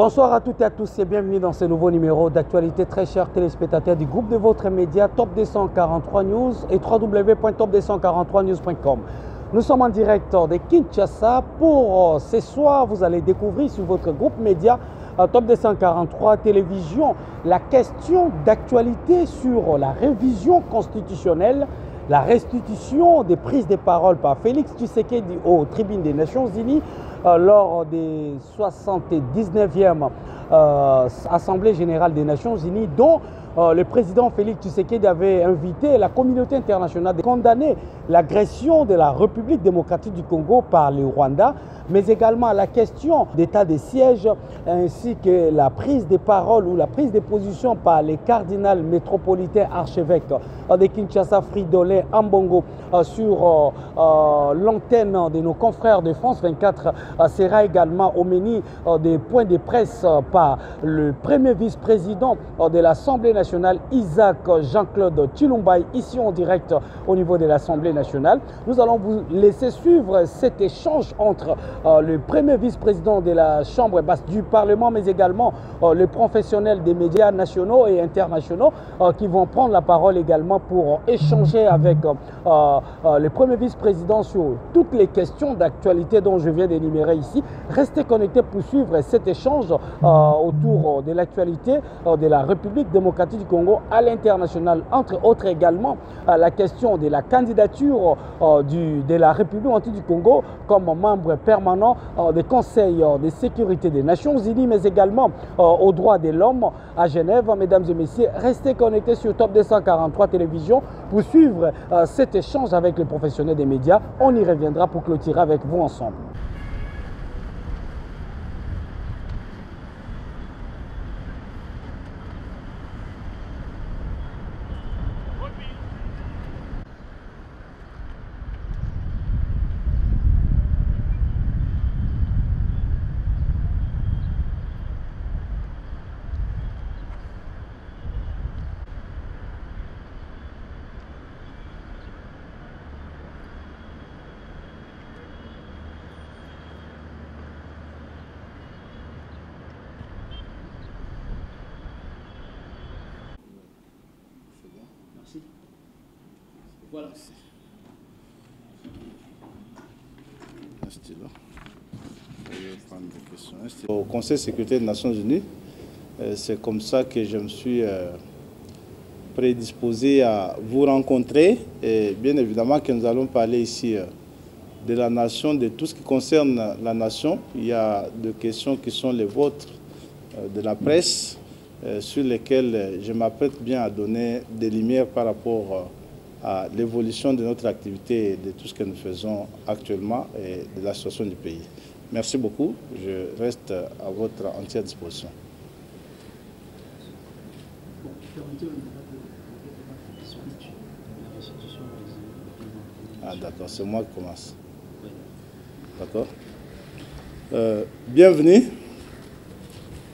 Bonsoir à toutes et à tous et bienvenue dans ce nouveau numéro d'actualité, très chers téléspectateurs du groupe de votre média Top 243 News et www.top243news.com. Nous sommes en direct de Kinshasa. Pour ce soir, vous allez découvrir sur votre groupe média Top 243 Télévision la question d'actualité sur la révision constitutionnelle, la restitution des prises de parole par Félix Tshisekedi aux tribunes des Nations Unies lors des 79e Assemblée générale des Nations Unies, dont le président Félix Tshisekedi avait invité la communauté internationale à condamner l'agression de la République démocratique du Congo par le Rwanda, mais également à la question d'état de siège ainsi que la prise de parole ou la prise de position par les cardinals métropolitains archevêques de Kinshasa, Fridolin Ambongo sur l'antenne de nos confrères de France 24 sera également au menu des points de presse par le premier vice-président de l'Assemblée nationale, Isaac Jean-Claude Tshilumba, ici en direct au niveau de l'Assemblée nationale. Nous allons vous laisser suivre cet échange entre le premier vice-président de la Chambre basse du Parlement, mais également les professionnels des médias nationaux et internationaux qui vont prendre la parole également pour échanger avec le premier vice-président sur toutes les questions d'actualité dont je viens d'énumérer ici. Restez connectés pour suivre cet échange autour de l'actualité de la République démocratique du Congo à l'international, entre autres également la question de la candidature de la République du Congo comme membre permanent des conseils de sécurité des Nations Unies, mais également aux droits de l'homme à Genève. Mesdames et messieurs, restez connectés sur Top 243 Télévision pour suivre cet échange avec les professionnels des médias. On y reviendra pour clôturer avec vous ensemble. Voilà. Au Conseil de sécurité des Nations Unies, c'est comme ça que je me suis prédisposé à vous rencontrer. Et bien évidemment que nous allons parler ici de la nation, de tout ce qui concerne la nation. Il y a des questions qui sont les vôtres de la presse, sur lesquelles je m'apprête bien à donner des lumières par rapport à l'évolution de notre activité et de tout ce que nous faisons actuellement et de la situation du pays. Merci beaucoup. Je reste à votre entière disposition. Ah d'accord, c'est moi qui commence. D'accord. Bienvenue.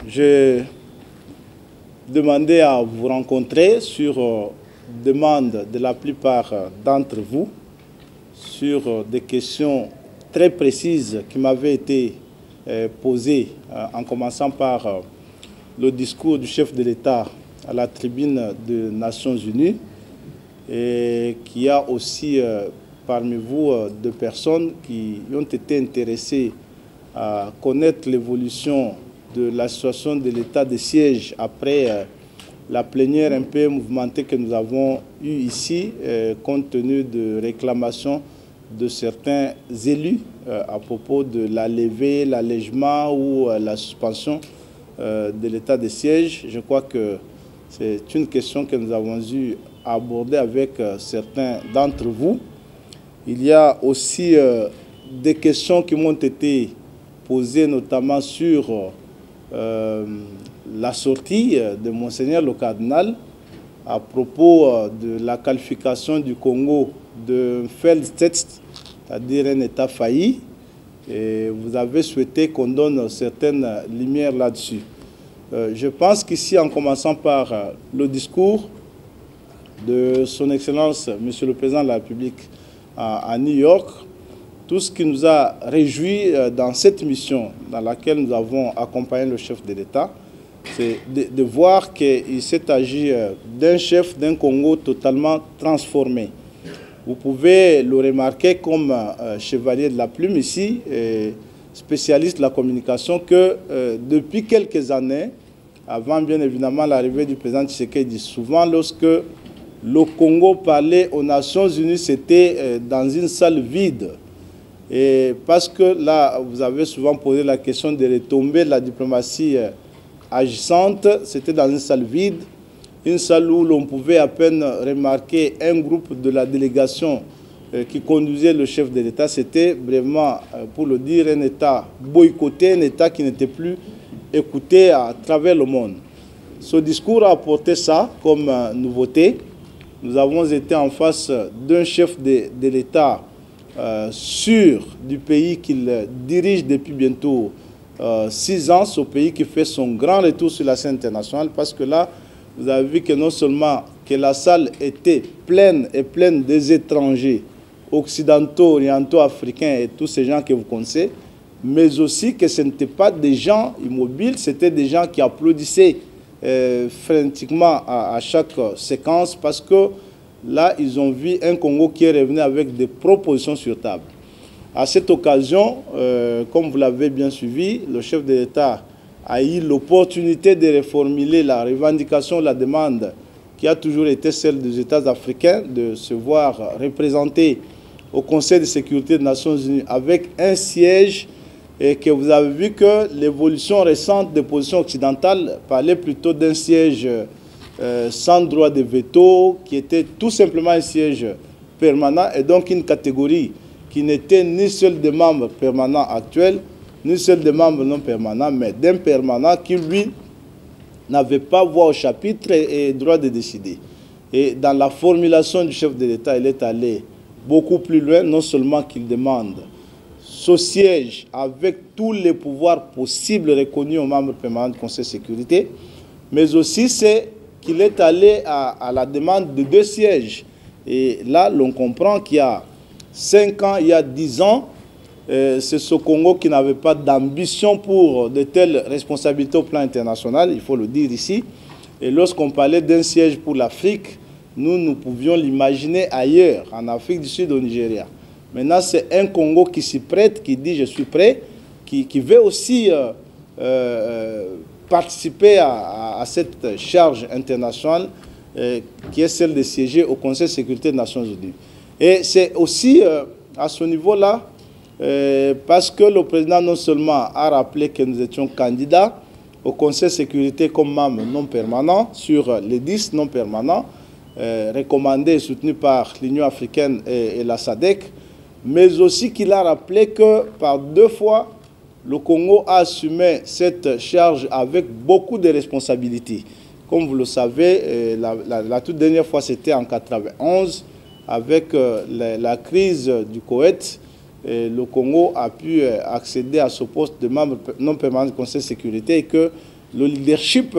Je demandais à vous rencontrer sur demande de la plupart d'entre vous sur des questions très précises qui m'avaient été posées, en commençant par le discours du chef de l'État à la tribune des Nations Unies, et qu'il y a aussi parmi vous des personnes qui ont été intéressées à connaître l'évolution de la situation de l'état de siège après la plénière un peu mouvementée que nous avons eue ici, compte tenu de réclamations de certains élus à propos de la levée, l'allègement ou la suspension de l'état de siège. Je crois que c'est une question que nous avons eu à aborder avec certains d'entre vous. Il y a aussi des questions qui m'ont été posées, notamment sur la sortie de Monseigneur le Cardinal à propos de la qualification du Congo de Feldstadt, c'est-à-dire un État failli. Et vous avez souhaité qu'on donne certaines lumières là-dessus. Je pense qu'ici, en commençant par le discours de Son Excellence, Monsieur le Président de la République à New York, Tout ce qui nous a réjouis dans cette mission dans laquelle nous avons accompagné le chef de l'État, c'est de voir qu'il s'est agi d'un chef d'un Congo totalement transformé. Vous pouvez le remarquer comme chevalier de la plume ici, spécialiste de la communication, que depuis quelques années, avant bien évidemment l'arrivée du président Tshisekedi, souvent lorsque le Congo parlait aux Nations Unies, c'était dans une salle vide. Et parce que là, vous avez souvent posé la question de retomber de la diplomatie agissante, c'était dans une salle vide, une salle où l'on pouvait à peine remarquer un groupe de la délégation qui conduisait le chef de l'État. C'était vraiment, pour le dire, un État boycotté, un État qui n'était plus écouté à travers le monde. Ce discours a apporté ça comme nouveauté. Nous avons été en face d'un chef de l'État sûr du pays qu'il dirige depuis bientôt 6 ans, ce pays qui fait son grand retour sur la scène internationale, parce que là, vous avez vu que non seulement que la salle était pleine et pleine des étrangers occidentaux, orientaux, africains et tous ces gens que vous connaissez, mais aussi que ce n'étaient pas des gens immobiles, c'était des gens qui applaudissaient frénétiquement à chaque séquence, parce que là, ils ont vu un Congo qui est revenu avec des propositions sur table. À cette occasion, comme vous l'avez bien suivi, le chef de l'État a eu l'opportunité de reformuler la revendication, la demande qui a toujours été celle des États africains de se voir représentés au Conseil de sécurité des Nations Unies avec un siège, et que vous avez vu que l'évolution récente des positions occidentales parlait plutôt d'un siège sans droit de veto, qui était tout simplement un siège permanent, et donc une catégorie qui n'était ni celle des membres permanents actuels, ni celle des membres non permanents, mais d'un permanent qui, lui, n'avait pas voix au chapitre et droit de décider. Et dans la formulation du chef de l'État, il est allé beaucoup plus loin, non seulement qu'il demande ce siège avec tous les pouvoirs possibles reconnus aux membres permanents du Conseil de sécurité, mais aussi c'est qu'il est allé à la demande de 2 sièges. Et là, l'on comprend qu'il y a 5 ans, il y a 10 ans, c'est ce Congo qui n'avait pas d'ambition pour de telles responsabilités au plan international, il faut le dire ici. Et lorsqu'on parlait d'un siège pour l'Afrique, nous pouvions l'imaginer ailleurs, en Afrique du Sud, au Nigeria. Maintenant, c'est un Congo qui s'y prête, qui dit « je suis prêt », qui veut aussi participer à cette charge internationale qui est celle de siéger au Conseil de sécurité des Nations Unies. Et c'est aussi à ce niveau-là, parce que le président non seulement a rappelé que nous étions candidats au Conseil de sécurité comme membres non permanents sur les 10 non permanents, recommandés et soutenus par l'Union africaine et la SADC, mais aussi qu'il a rappelé que par 2 fois, le Congo a assumé cette charge avec beaucoup de responsabilités. Comme vous le savez, la toute dernière fois, c'était en 1991, avec la crise du Koweït. Le Congo a pu accéder à ce poste de membre non permanent du Conseil de sécurité, et que le leadership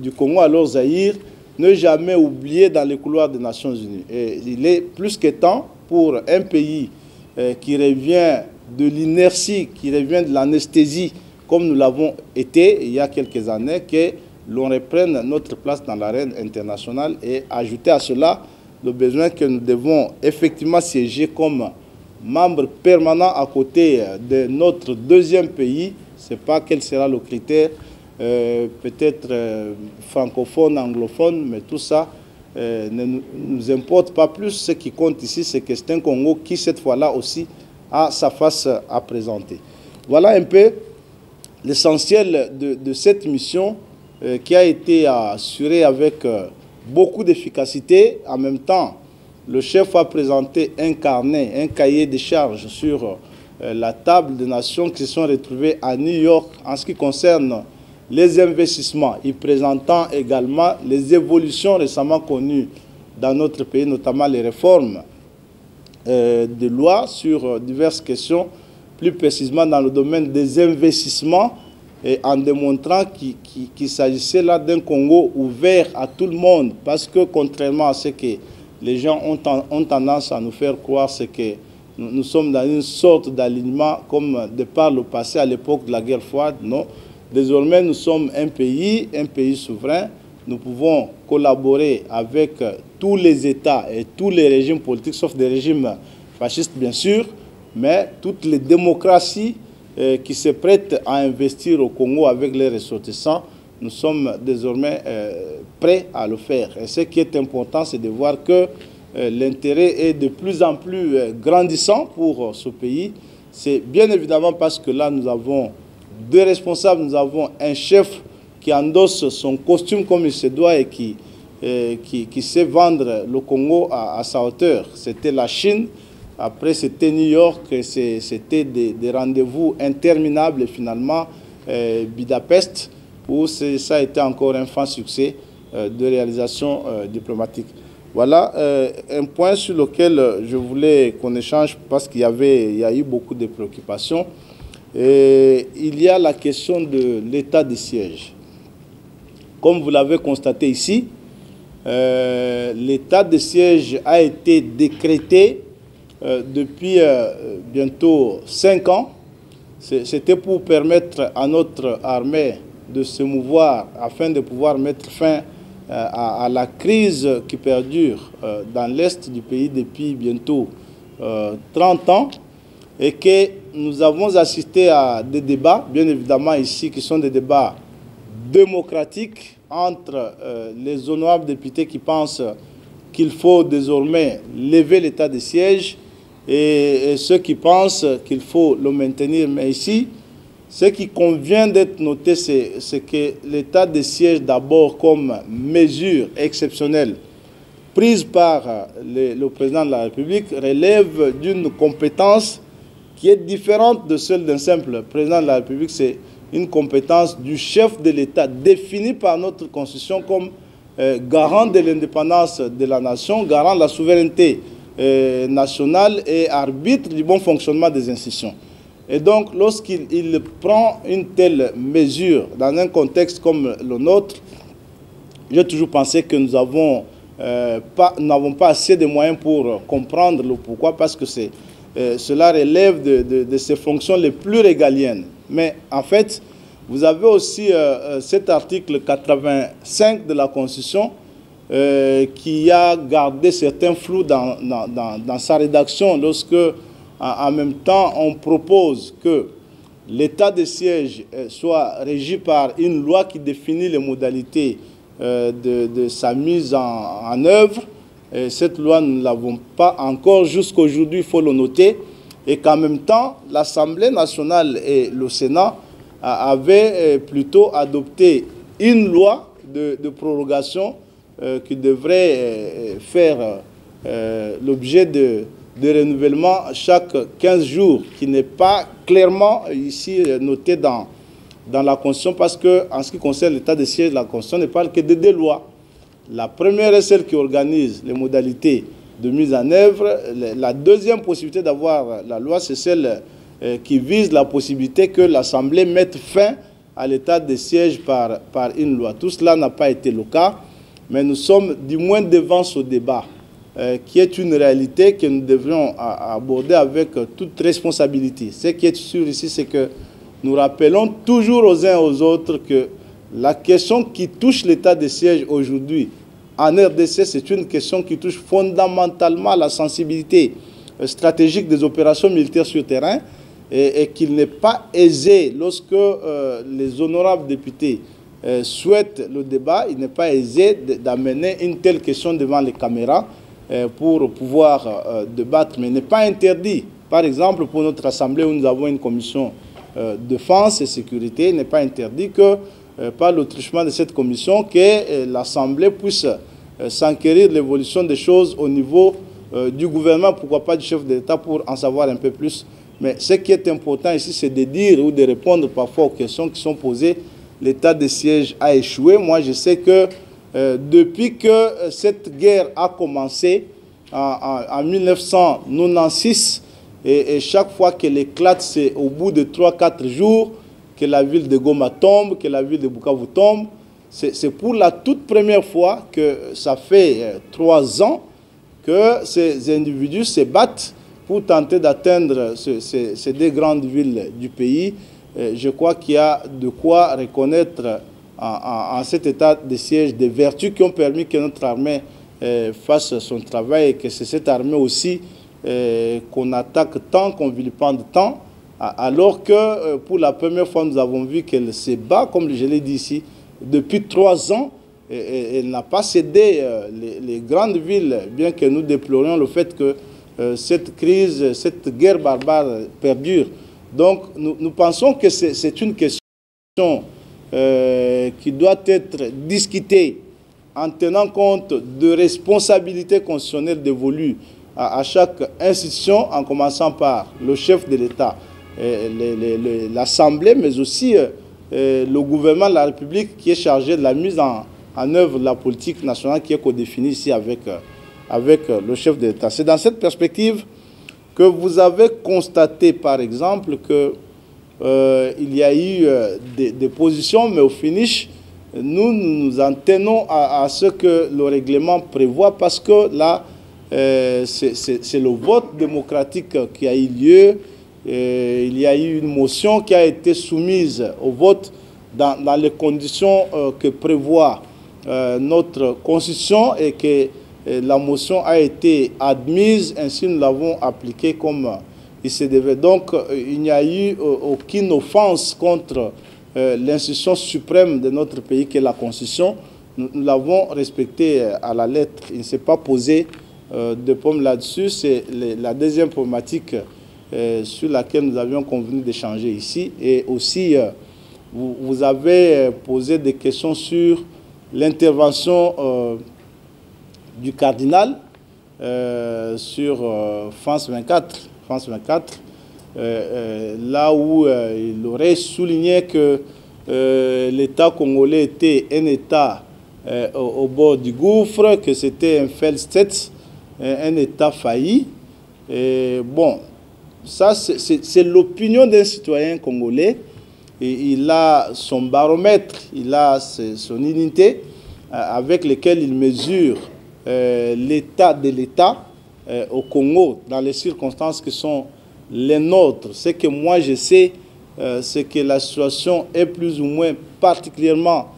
du Congo, alors Zaïre, ne jamais oublié dans les couloirs des Nations Unies. Et il est plus que temps pour un pays qui revient de l'inertie, qui revient de l'anesthésie, comme nous l'avons été il y a quelques années, que l'on reprenne notre place dans l'arène internationale, et ajouter à cela le besoin que nous devons effectivement siéger comme membre permanent à côté de notre 2e pays. Je ne sais pas quel sera le critère, peut-être francophone, anglophone, mais tout ça ne nous importe pas plus. Ce qui compte ici, c'est que c'est un Congo qui, cette fois-là aussi, a sa face à présenter. Voilà un peu l'essentiel de cette mission qui a été assurée avec beaucoup d'efficacité. En même temps, le chef a présenté un carnet, un cahier de charges sur la table des nations qui se sont retrouvées à New York en ce qui concerne les investissements, y présentant également les évolutions récemment connues dans notre pays, notamment les réformes de loi sur diverses questions, plus précisément dans le domaine des investissements, et en démontrant qu'il s'agissait là d'un Congo ouvert à tout le monde, parce que contrairement à ce que les gens ont tendance à nous faire croire, c'est que nous sommes dans une sorte d'alignement comme de par le passé à l'époque de la guerre froide. Non. Désormais, nous sommes un pays souverain. Nous pouvons collaborer avec tous les États et tous les régimes politiques, sauf des régimes fascistes, bien sûr, mais toutes les démocraties qui se prêtent à investir au Congo avec les ressortissants, nous sommes désormais prêts à le faire. Et ce qui est important, c'est de voir que l'intérêt est de plus en plus grandissant pour ce pays. C'est bien évidemment parce que là, nous avons deux responsables, nous avons un chef qui endosse son costume comme il se doit et qui sait vendre le Congo à sa hauteur. C'était la Chine, après c'était New York, c'était des rendez-vous interminables et finalement Budapest, où ça a été encore un franc succès de réalisation diplomatique. Voilà un point sur lequel je voulais qu'on échange parce qu'il y a eu beaucoup de préoccupations. Et il y a la question de l'état de siège. Comme vous l'avez constaté ici, l'état de siège a été décrété depuis bientôt 5 ans. C'était pour permettre à notre armée de se mouvoir afin de pouvoir mettre fin à la crise qui perdure dans l'est du pays depuis bientôt 30 ans et que nous avons assisté à des débats, bien évidemment ici, qui sont des débats démocratiques entre les honorables députés qui pensent qu'il faut désormais lever l'état de siège et ceux qui pensent qu'il faut le maintenir. Mais ici, ce qui convient d'être noté, c'est que l'état de siège, d'abord comme mesure exceptionnelle prise par le président de la République, relève d'une compétence qui est différente de celle d'un simple président de la République. C'est une compétence du chef de l'État définie par notre Constitution comme garant de l'indépendance de la nation, garant de la souveraineté nationale et arbitre du bon fonctionnement des institutions. Et donc, lorsqu'il prend une telle mesure dans un contexte comme le nôtre, j'ai toujours pensé que nous n'avons pas assez de moyens pour comprendre le pourquoi, parce que cela relève de ses fonctions les plus régaliennes. Mais en fait, vous avez aussi cet article 85 de la Constitution qui a gardé certains flous dans sa rédaction lorsque, en même temps, on propose que l'état de siège soit régi par une loi qui définit les modalités de sa mise en œuvre. Et cette loi, nous ne l'avons pas encore jusqu'à aujourd'hui, il faut le noter. Et qu'en même temps, l'Assemblée nationale et le Sénat avaient plutôt adopté une loi de prorogation qui devrait faire l'objet de renouvellement chaque 15 jours, qui n'est pas clairement ici noté dans la Constitution, parce qu'en ce qui concerne l'état de siège, la Constitution ne parle que de 2 lois. La première est celle qui organise les modalités de mise en œuvre. La deuxième possibilité d'avoir la loi, c'est celle qui vise la possibilité que l'Assemblée mette fin à l'état de siège par une loi. Tout cela n'a pas été le cas, mais nous sommes du moins devant ce débat, qui est une réalité que nous devrions aborder avec toute responsabilité. Ce qui est sûr ici, c'est que nous rappelons toujours aux uns et aux autres que la question qui touche l'état de siège aujourd'hui en RDC, c'est une question qui touche fondamentalement la sensibilité stratégique des opérations militaires sur terrain et qu'il n'est pas aisé, lorsque les honorables députés souhaitent le débat, il n'est pas aisé d'amener une telle question devant les caméras pour pouvoir débattre. Mais il n'est pas interdit, par exemple, pour notre Assemblée où nous avons une commission défense et sécurité, il n'est pas interdit que par le truchement de cette commission, que l'Assemblée puisse s'enquérir de l'évolution des choses au niveau du gouvernement, pourquoi pas du chef de l'État, pour en savoir un peu plus. Mais ce qui est important ici, c'est de dire ou de répondre parfois aux questions qui sont posées. L'état de siège a échoué. Moi, je sais que depuis que cette guerre a commencé en 1996, et chaque fois qu'elle éclate, c'est au bout de 3-4 jours, que la ville de Goma tombe, que la ville de Bukavu tombe. C'est pour la toute première fois que ça fait 3 ans que ces individus se battent pour tenter d'atteindre ces deux grandes villes du pays. Je crois qu'il y a de quoi reconnaître en cet état de siège des vertus qui ont permis que notre armée fasse son travail, et que c'est cette armée aussi qu'on attaque tant, qu'on vilipende tant, alors que pour la première fois nous avons vu qu'elle se bat, comme je l'ai dit ici, depuis 3 ans. Elle n'a pas cédé les grandes villes, bien que nous déplorions le fait que cette crise, cette guerre barbare perdure. Donc nous pensons que c'est une question qui doit être discutée en tenant compte de responsabilités constitutionnelles dévolues à chaque institution, en commençant par le chef de l'État, l'Assemblée, mais aussi le gouvernement de la République qui est chargé de la mise en œuvre de la politique nationale qui est codéfinie ici avec le chef de l'État. C'est dans cette perspective que vous avez constaté, par exemple, qu'il y a eu des positions, mais au finish, nous en tenons à ce que le règlement prévoit, parce que là, c'est le vote démocratique qui a eu lieu. Il y a eu une motion qui a été soumise au vote dans les conditions que prévoit notre Constitution, et que la motion a été admise, ainsi nous l'avons appliquée comme il se devait. Donc il n'y a eu aucune offense contre l'institution suprême de notre pays, qui est la Constitution. Nous l'avons respectée à la lettre. Il ne s'est pas posé de problème là-dessus. C'est la deuxième problématique sur laquelle nous avions convenu d'échanger ici. Et aussi, vous avez posé des questions sur l'intervention du cardinal sur France 24. France 24, là où il aurait souligné que l'État congolais était un État au bord du gouffre, que c'était un failed state, un État failli. Et bon, ça c'est l'opinion d'un citoyen congolais. Et il a son baromètre, il a son unité avec lequel il mesure l'état de l'État au Congo dans les circonstances qui sont les nôtres. Ce que moi je sais, c'est que la situation est plus ou moins particulièrement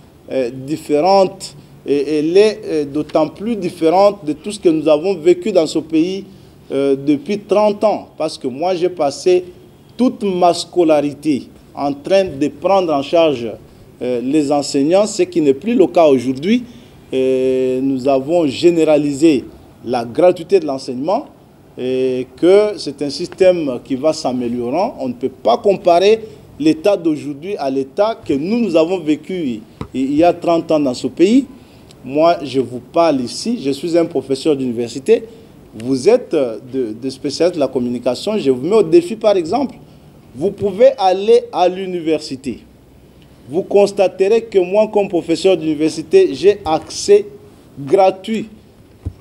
différente, et elle est d'autant plus différente de tout ce que nous avons vécu dans ce pays depuis 30 ans. Parce que moi j'ai passé toute ma scolarité en train de prendre en charge les enseignants, ce qui n'est plus le cas aujourd'hui. Nous avons généralisé la gratuité de l'enseignement, et que c'est un système qui va s'améliorant. On ne peut pas comparer l'État d'aujourd'hui à l'État que nous avons vécu il y a 30 ans dans ce pays. Moi, je vous parle ici, je suis un professeur d'université. Vous êtes de spécialistes de la communication. Je vous mets au défi, par exemple. Vous pouvez aller à l'université. Vous constaterez que moi, comme professeur d'université, j'ai accès gratuit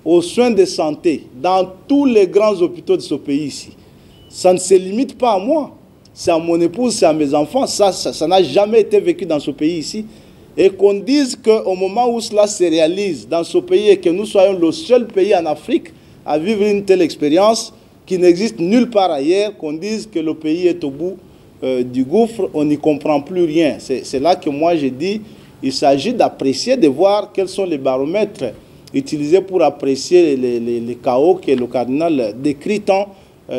aux soins de santé dans tous les grands hôpitaux de ce pays ici. Ça ne se limite pas à moi. C'est à mon épouse, c'est à mes enfants. Ça n'a jamais été vécu dans ce pays ici. Et qu'on dise qu'au moment où cela se réalise dans ce pays, et que nous soyons le seul pays en Afrique à vivre une telle expérience qui n'existe nulle part ailleurs, qu'on dise que le pays est au bout du gouffre, on n'y comprend plus rien. C'est là que moi j'ai dit, il s'agit d'apprécier, de voir quels sont les baromètres utilisés pour apprécier les chaos que le cardinal décrit tant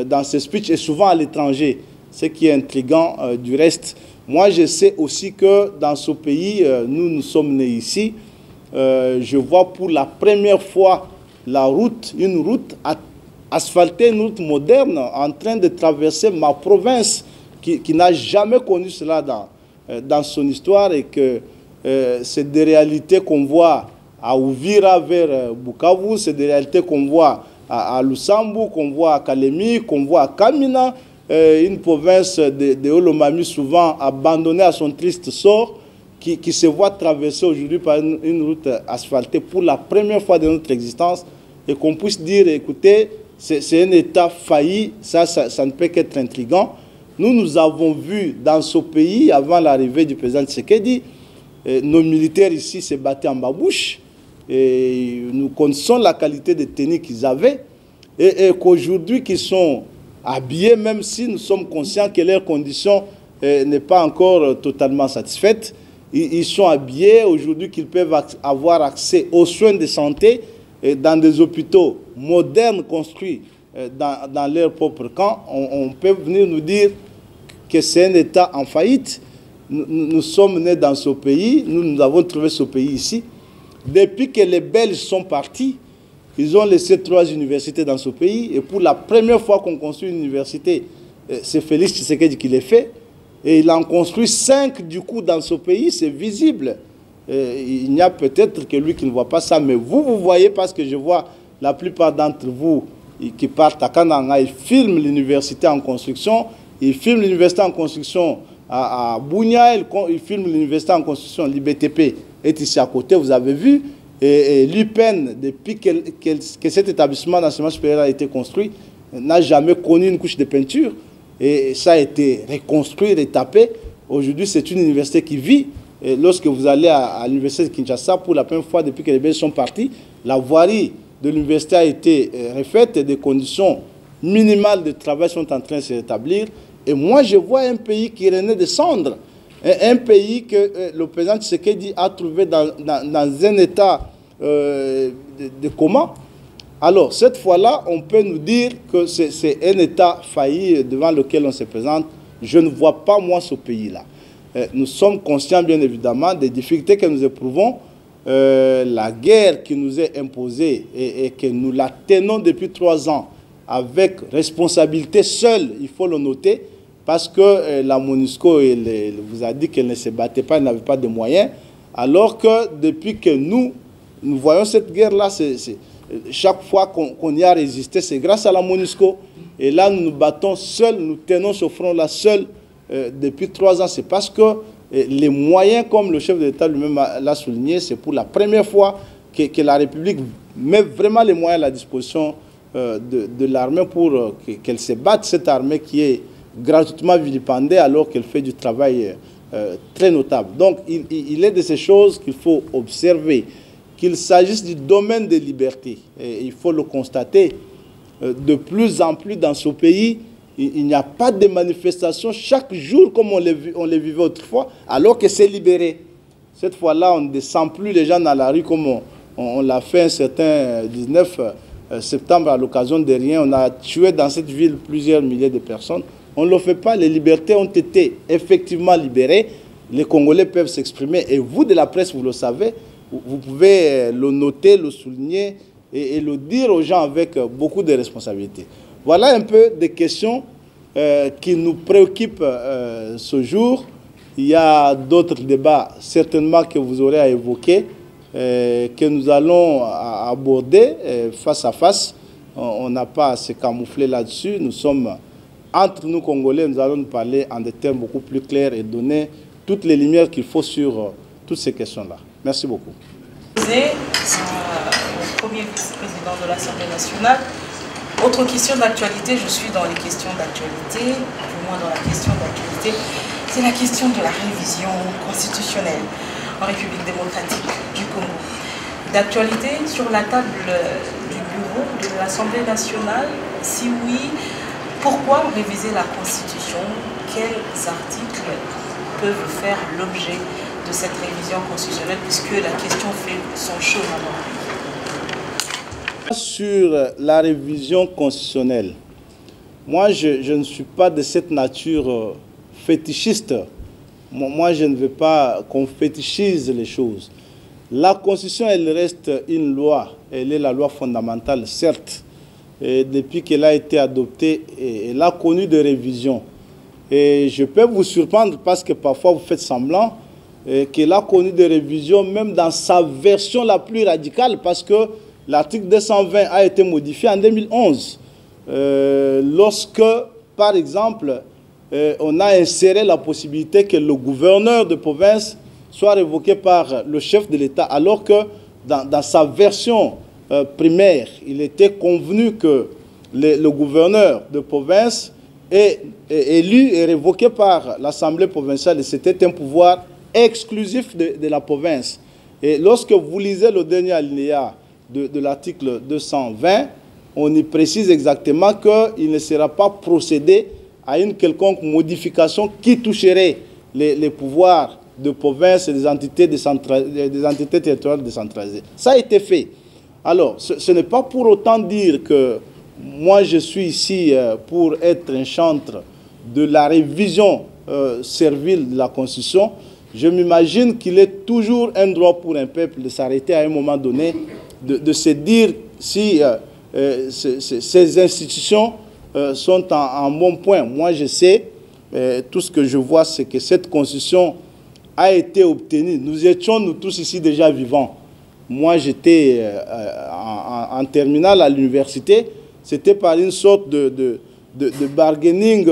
dans ses speeches, et souvent à l'étranger, ce qui est intriguant du reste. Moi je sais aussi que dans ce pays, nous sommes nés ici, je vois pour la première fois la route, une route asphaltée, une route moderne, en train de traverser ma province, qui n'a jamais connu cela dans son histoire, et que c'est des réalités qu'on voit à Uvira vers Bukavu, c'est des réalités qu'on voit à Lusambu, qu'on voit à Kalemi, qu'on voit à Kamina, une province de Olomami souvent abandonnée à son triste sort, qui se voit traverser aujourd'hui par une route asphaltée pour la première fois de notre existence, et qu'on puisse dire, écoutez, c'est un État failli, ça ne peut qu'être intriguant. Nous avons vu dans ce pays, avant l'arrivée du président Tshisekedi, nos militaires ici se battaient en babouche, et nous connaissons la qualité de tenue qu'ils avaient, et qu'aujourd'hui qu'ils sont habillés, même si nous sommes conscients que leurs conditions n'est pas encore totalement satisfaites. Ils sont habillés aujourd'hui qu'ils peuvent avoir accès aux soins de santé dans des hôpitaux modernes construits dans leur propre camp. On peut venir nous dire que c'est un État en faillite. Nous sommes nés dans ce pays, nous avons trouvé ce pays ici. Depuis que les Belges sont partis, ils ont laissé 3 universités dans ce pays. Et pour la première fois qu'on construit une université, c'est Félix Tshisekedi qui l'a fait. Et il en construit 5 du coup dans ce pays, c'est visible. Il n'y a peut-être que lui qui ne voit pas ça, mais vous voyez, parce que je vois la plupart d'entre vous qui partent à Kananga, ils filment l'université en construction, ils filment l'université en construction à Bunia, ils filment l'université en construction, l'IBTP est ici à côté, vous avez vu. Et l'UPEN, depuis que cet établissement d'enseignement supérieur a été construit, n'a jamais connu une couche de peinture. Et ça a été reconstruit, retapé. Aujourd'hui, c'est une université qui vit. Et lorsque vous allez à l'université de Kinshasa, pour la première fois depuis que les Belges sont partis, la voirie de l'université a été refaite et des conditions minimales de travail sont en train de se rétablir. Et moi, je vois un pays qui renaît de cendres. Un pays que le président Tshisekedi a trouvé dans un état de coma. Alors, cette fois-là, on peut nous dire que c'est un État failli devant lequel on se présente. Je ne vois pas, moi, ce pays-là. Nous sommes conscients, bien évidemment, des difficultés que nous éprouvons. La guerre qui nous est imposée et que nous la tenons depuis 3 ans avec responsabilité seule, il faut le noter, parce que la MONUSCO vous a dit qu'elle ne se battait pas, elle n'avait pas de moyens, alors que depuis que nous voyons cette guerre-là, chaque fois qu'on y a résisté, c'est grâce à la MONUSCO. Et là, nous nous battons seuls, nous tenons ce front-là seuls depuis 3 ans. C'est parce que les moyens, comme le chef de l'État lui-même l'a souligné, c'est pour la première fois que la République met vraiment les moyens à la disposition de l'armée pour qu'elle se batte, cette armée qui est gratuitement vilipendée alors qu'elle fait du travail très notable. Donc, il est de ces choses qu'il faut observer. Qu'il s'agisse du domaine des libertés, et il faut le constater, de plus en plus dans ce pays, il n'y a pas de manifestations chaque jour comme on les vivait autrefois, alors que c'est libéré. Cette fois-là, on ne descend plus les gens dans la rue comme on l'a fait un certain 19 septembre à l'occasion de rien. On a tué dans cette ville plusieurs milliers de personnes. On ne le fait pas. Les libertés ont été effectivement libérées. Les Congolais peuvent s'exprimer. Et vous, de la presse, vous le savez, vous pouvez le noter, le souligner et le dire aux gens avec beaucoup de responsabilité. Voilà un peu des questions qui nous préoccupent ce jour. Il y a d'autres débats certainement que vous aurez à évoquer, que nous allons aborder face à face. On n'a pas à se camoufler là-dessus. Nous sommes entre nous Congolais, nous allons nous parler en des termes beaucoup plus clairs et donner toutes les lumières qu'il faut sur toutes ces questions-là. Merci beaucoup. Au premier vice-président de l'Assemblée nationale. Autre question d'actualité, je suis dans les questions d'actualité, du moins dans la question d'actualité, c'est la question de la révision constitutionnelle en République démocratique du Congo. D'actualité sur la table du bureau de l'Assemblée nationale, si oui, pourquoi réviser la Constitution? Quels articles peuvent faire l'objet de cette révision constitutionnelle, puisque la question fait son chemin? Sur la révision constitutionnelle, moi je ne suis pas de cette nature fétichiste. Moi je ne veux pas qu'on fétichise les choses. La Constitution, elle reste une loi, elle est la loi fondamentale, certes. Et depuis qu'elle a été adoptée, elle a connu des révisions. Et je peux vous surprendre parce que parfois vous faites semblant qu'elle a connu des révisions même dans sa version la plus radicale, parce que l'article 220 a été modifié en 2011. Lorsque, par exemple, on a inséré la possibilité que le gouverneur de province soit révoqué par le chef de l'État, alors que dans sa version primaire, il était convenu que le gouverneur de province est élu et révoqué par l'Assemblée provinciale, et c'était un pouvoir exclusif de la province. Et lorsque vous lisez le dernier alinéa de l'article 220, on y précise exactement qu'il ne sera pas procédé à une quelconque modification qui toucherait les pouvoirs de province et des entités territoriales décentralisées. Ça a été fait. Alors, ce n'est pas pour autant dire que moi je suis ici pour être un chantre de la révision servile de la Constitution. Je m'imagine qu'il est toujours un droit pour un peuple de s'arrêter à un moment donné, de se dire si ces institutions sont en bon point. Moi je sais, tout ce que je vois, c'est que cette Constitution a été obtenue. Nous étions, nous tous ici, déjà vivants. Moi, j'étais en terminale à l'université. C'était par une sorte de bargaining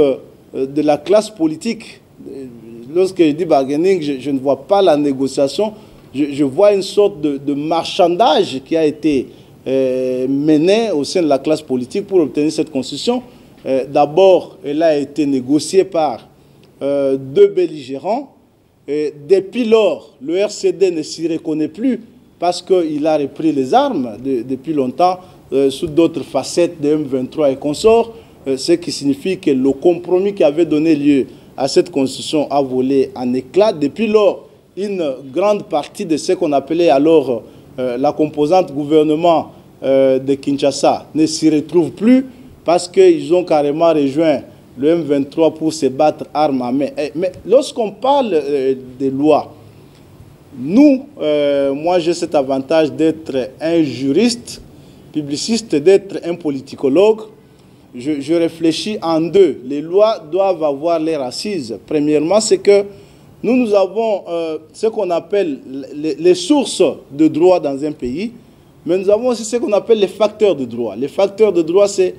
de la classe politique. Lorsque je dis bargaining, je ne vois pas la négociation. Je vois une sorte de marchandage qui a été mené au sein de la classe politique pour obtenir cette constitution. D'abord, elle a été négociée par deux belligérants. Et depuis lors, le RCD ne s'y reconnaît plus parce qu'il a repris les armes depuis longtemps sous d'autres facettes de M23 et consorts, ce qui signifie que le compromis qui avait donné lieu à cette constitution a volé en éclats. Depuis lors, une grande partie de ce qu'on appelait alors la composante gouvernement de Kinshasa ne s'y retrouve plus parce qu'ils ont carrément rejoint le M23 pour se battre armes à main. Mais lorsqu'on parle des lois, nous, moi j'ai cet avantage d'être un juriste, publiciste, d'être un politicologue. Je réfléchis en deux. Les lois doivent avoir leurs assises. Premièrement, c'est que nous avons ce qu'on appelle les sources de droit dans un pays, mais nous avons aussi ce qu'on appelle les facteurs de droit. Les facteurs de droit, c'est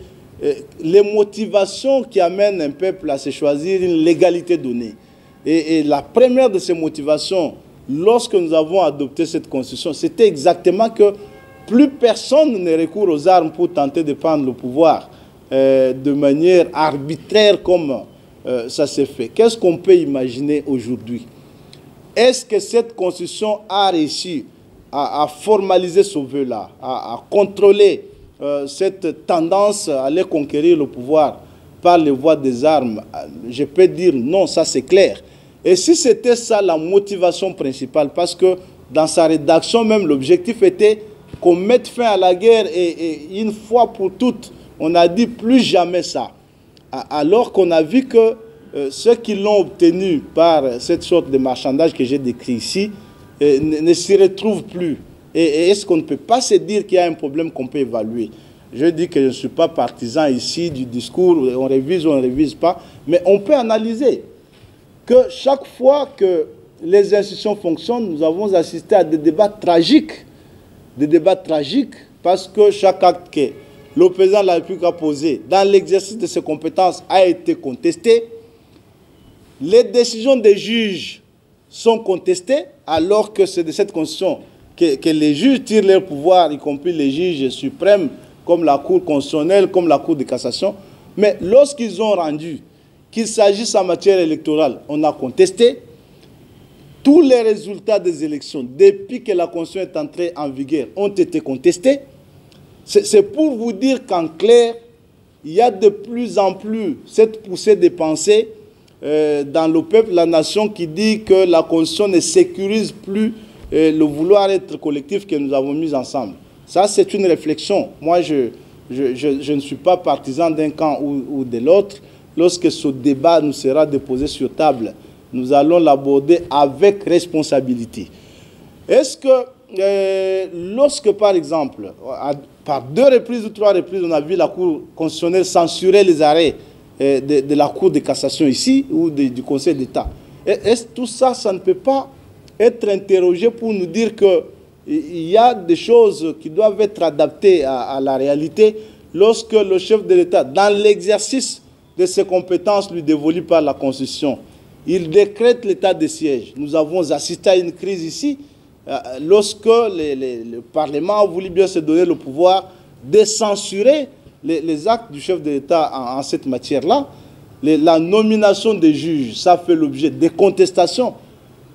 les motivations qui amènent un peuple à se choisir une légalité donnée. Et la première de ces motivations, lorsque nous avons adopté cette constitution, c'était exactement que plus personne ne recourt aux armes pour tenter de prendre le pouvoir de manière arbitraire comme ça s'est fait. Qu'est-ce qu'on peut imaginer aujourd'hui? Est-ce que cette constitution a réussi à formaliser ce vœu-là, à contrôler cette tendance à aller conquérir le pouvoir par les voies des armes? Je peux dire non, ça c'est clair. Et si c'était ça la motivation principale, parce que dans sa rédaction même, l'objectif était qu'on mette fin à la guerre et une fois pour toutes, on a dit plus jamais ça. Alors qu'on a vu que ceux qui l'ont obtenu par cette sorte de marchandage que j'ai décrit ici ne s'y retrouvent plus. Et est-ce qu'on ne peut pas se dire qu'il y a un problème qu'on peut évaluer? Je dis que je ne suis pas partisan ici du discours, on révise ou on ne révise pas, mais on peut analyser que chaque fois que les institutions fonctionnent, nous avons assisté à des débats tragiques parce que chaque acte que le président de la République a posé dans l'exercice de ses compétences a été contesté. Les décisions des juges sont contestées alors que c'est de cette constitution que les juges tirent leur pouvoir, y compris les juges suprêmes comme la Cour constitutionnelle, comme la Cour de cassation. Mais lorsqu'ils ont rendu qu'il s'agisse en matière électorale, on a contesté. Tous les résultats des élections, depuis que la Constitution est entrée en vigueur, ont été contestés. C'est pour vous dire qu'en clair, il y a de plus en plus cette poussée de pensée dans le peuple, la nation, qui dit que la Constitution ne sécurise plus le vouloir être collectif que nous avons mis ensemble. Ça, c'est une réflexion. Moi, je ne suis pas partisan d'un camp ou de l'autre. Lorsque ce débat nous sera déposé sur table, nous allons l'aborder avec responsabilité. Est-ce que lorsque, par exemple, par 2 reprises ou 3 reprises, on a vu la Cour constitutionnelle censurer les arrêts de la Cour de cassation ici ou du Conseil d'État, est-ce tout ça, ça ne peut pas être interrogé pour nous dire qu'il y a des choses qui doivent être adaptées à la réalité lorsque le chef de l'État, dans l'exercice de ses compétences lui dévolues par la Constitution, il décrète l'état de siège. Nous avons assisté à une crise ici lorsque le Parlement a voulu bien se donner le pouvoir de censurer les actes du chef de l'État en cette matière-là. La nomination des juges, ça fait l'objet de contestations.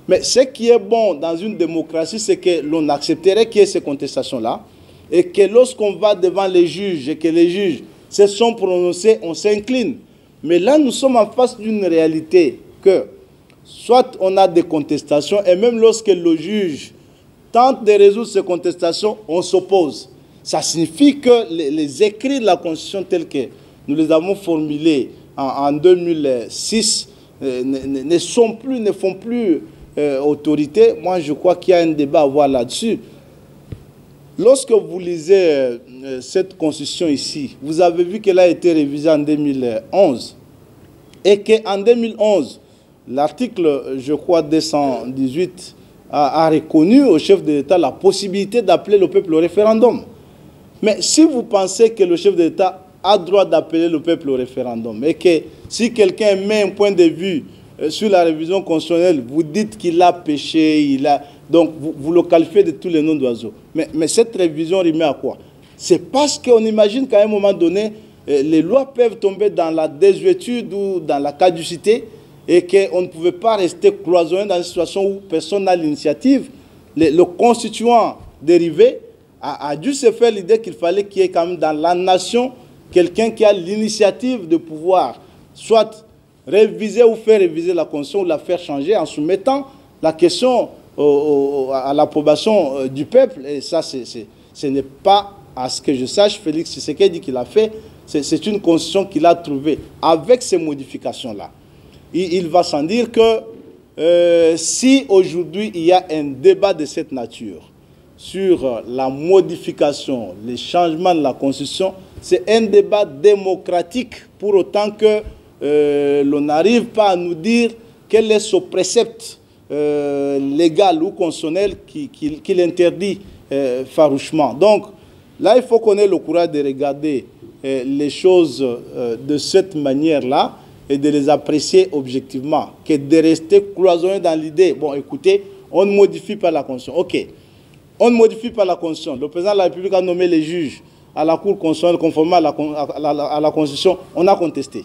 Mais ce qui est bon dans une démocratie, c'est que l'on accepterait qu'il y ait ces contestations-là, et que lorsqu'on va devant les juges et que les juges se sont prononcés, on s'incline. Mais là, nous sommes en face d'une réalité que soit on a des contestations, et même lorsque le juge tente de résoudre ces contestations, on s'oppose. Ça signifie que les écrits de la Constitution tels que nous les avons formulés en 2006 ne font plus autorité. Moi, je crois qu'il y a un débat à avoir là-dessus. Lorsque vous lisez cette Constitution ici, vous avez vu qu'elle a été révisée en 2011 et qu'en 2011, l'article, je crois, 218 a reconnu au chef de l'État la possibilité d'appeler le peuple au référendum. Mais si vous pensez que le chef de l'État a droit d'appeler le peuple au référendum et que si quelqu'un met un point de vue sur la révision constitutionnelle, vous dites qu'il a péché, donc vous le qualifiez de tous les noms d'oiseaux. Mais cette révision remet à quoi? C'est parce qu'on imagine qu'à un moment donné, les lois peuvent tomber dans la désuétude ou dans la caducité et qu'on ne pouvait pas rester cloisonné dans une situation où personne n'a l'initiative. Le constituant dérivé a dû se faire l'idée qu'il fallait qu'il y ait quand même dans la nation quelqu'un qui a l'initiative de pouvoir soit réviser ou faire réviser la Constitution ou la faire changer en soumettant la question à l'approbation du peuple. Et ça, ce n'est pas, à ce que je sache, Félix Tshisekedi qui l'a fait, c'est une Constitution qu'il a trouvée avec ces modifications-là. Il va sans dire que si aujourd'hui il y a un débat de cette nature sur la modification, les changements de la Constitution, c'est un débat démocratique pour autant que l'on n'arrive pas à nous dire quel est ce précepte légal ou constitutionnel qui l'interdit farouchement. Donc là, il faut qu'on ait le courage de regarder les choses de cette manière-là et de les apprécier objectivement, que de rester cloisonné dans l'idée. Bon, écoutez, on ne modifie pas la Constitution. OK, on ne modifie pas la Constitution. Le président de la République a nommé les juges à la Cour constitutionnelle conformément à la Constitution. On a contesté.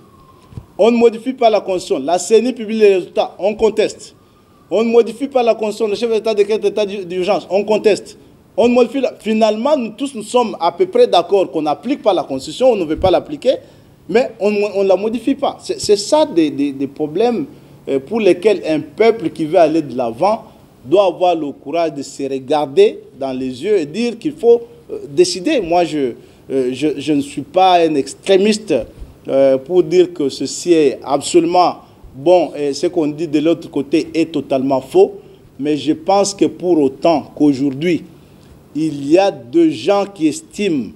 On ne modifie pas la Constitution. La CENI publie les résultats. On conteste. On ne modifie pas la Constitution. Le chef de l'État décrète l'état d'urgence. On conteste. On ne modifie Finalement, nous tous, nous sommes à peu près d'accord qu'on n'applique pas la Constitution, on ne veut pas l'appliquer, mais on ne la modifie pas. C'est ça des problèmes pour lesquels un peuple qui veut aller de l'avant doit avoir le courage de se regarder dans les yeux et dire qu'il faut décider. Moi, je ne suis pas un extrémiste pour dire que ceci est absolument bon et ce qu'on dit de l'autre côté est totalement faux. Mais je pense que pour autant qu'aujourd'hui, il y a des gens qui estiment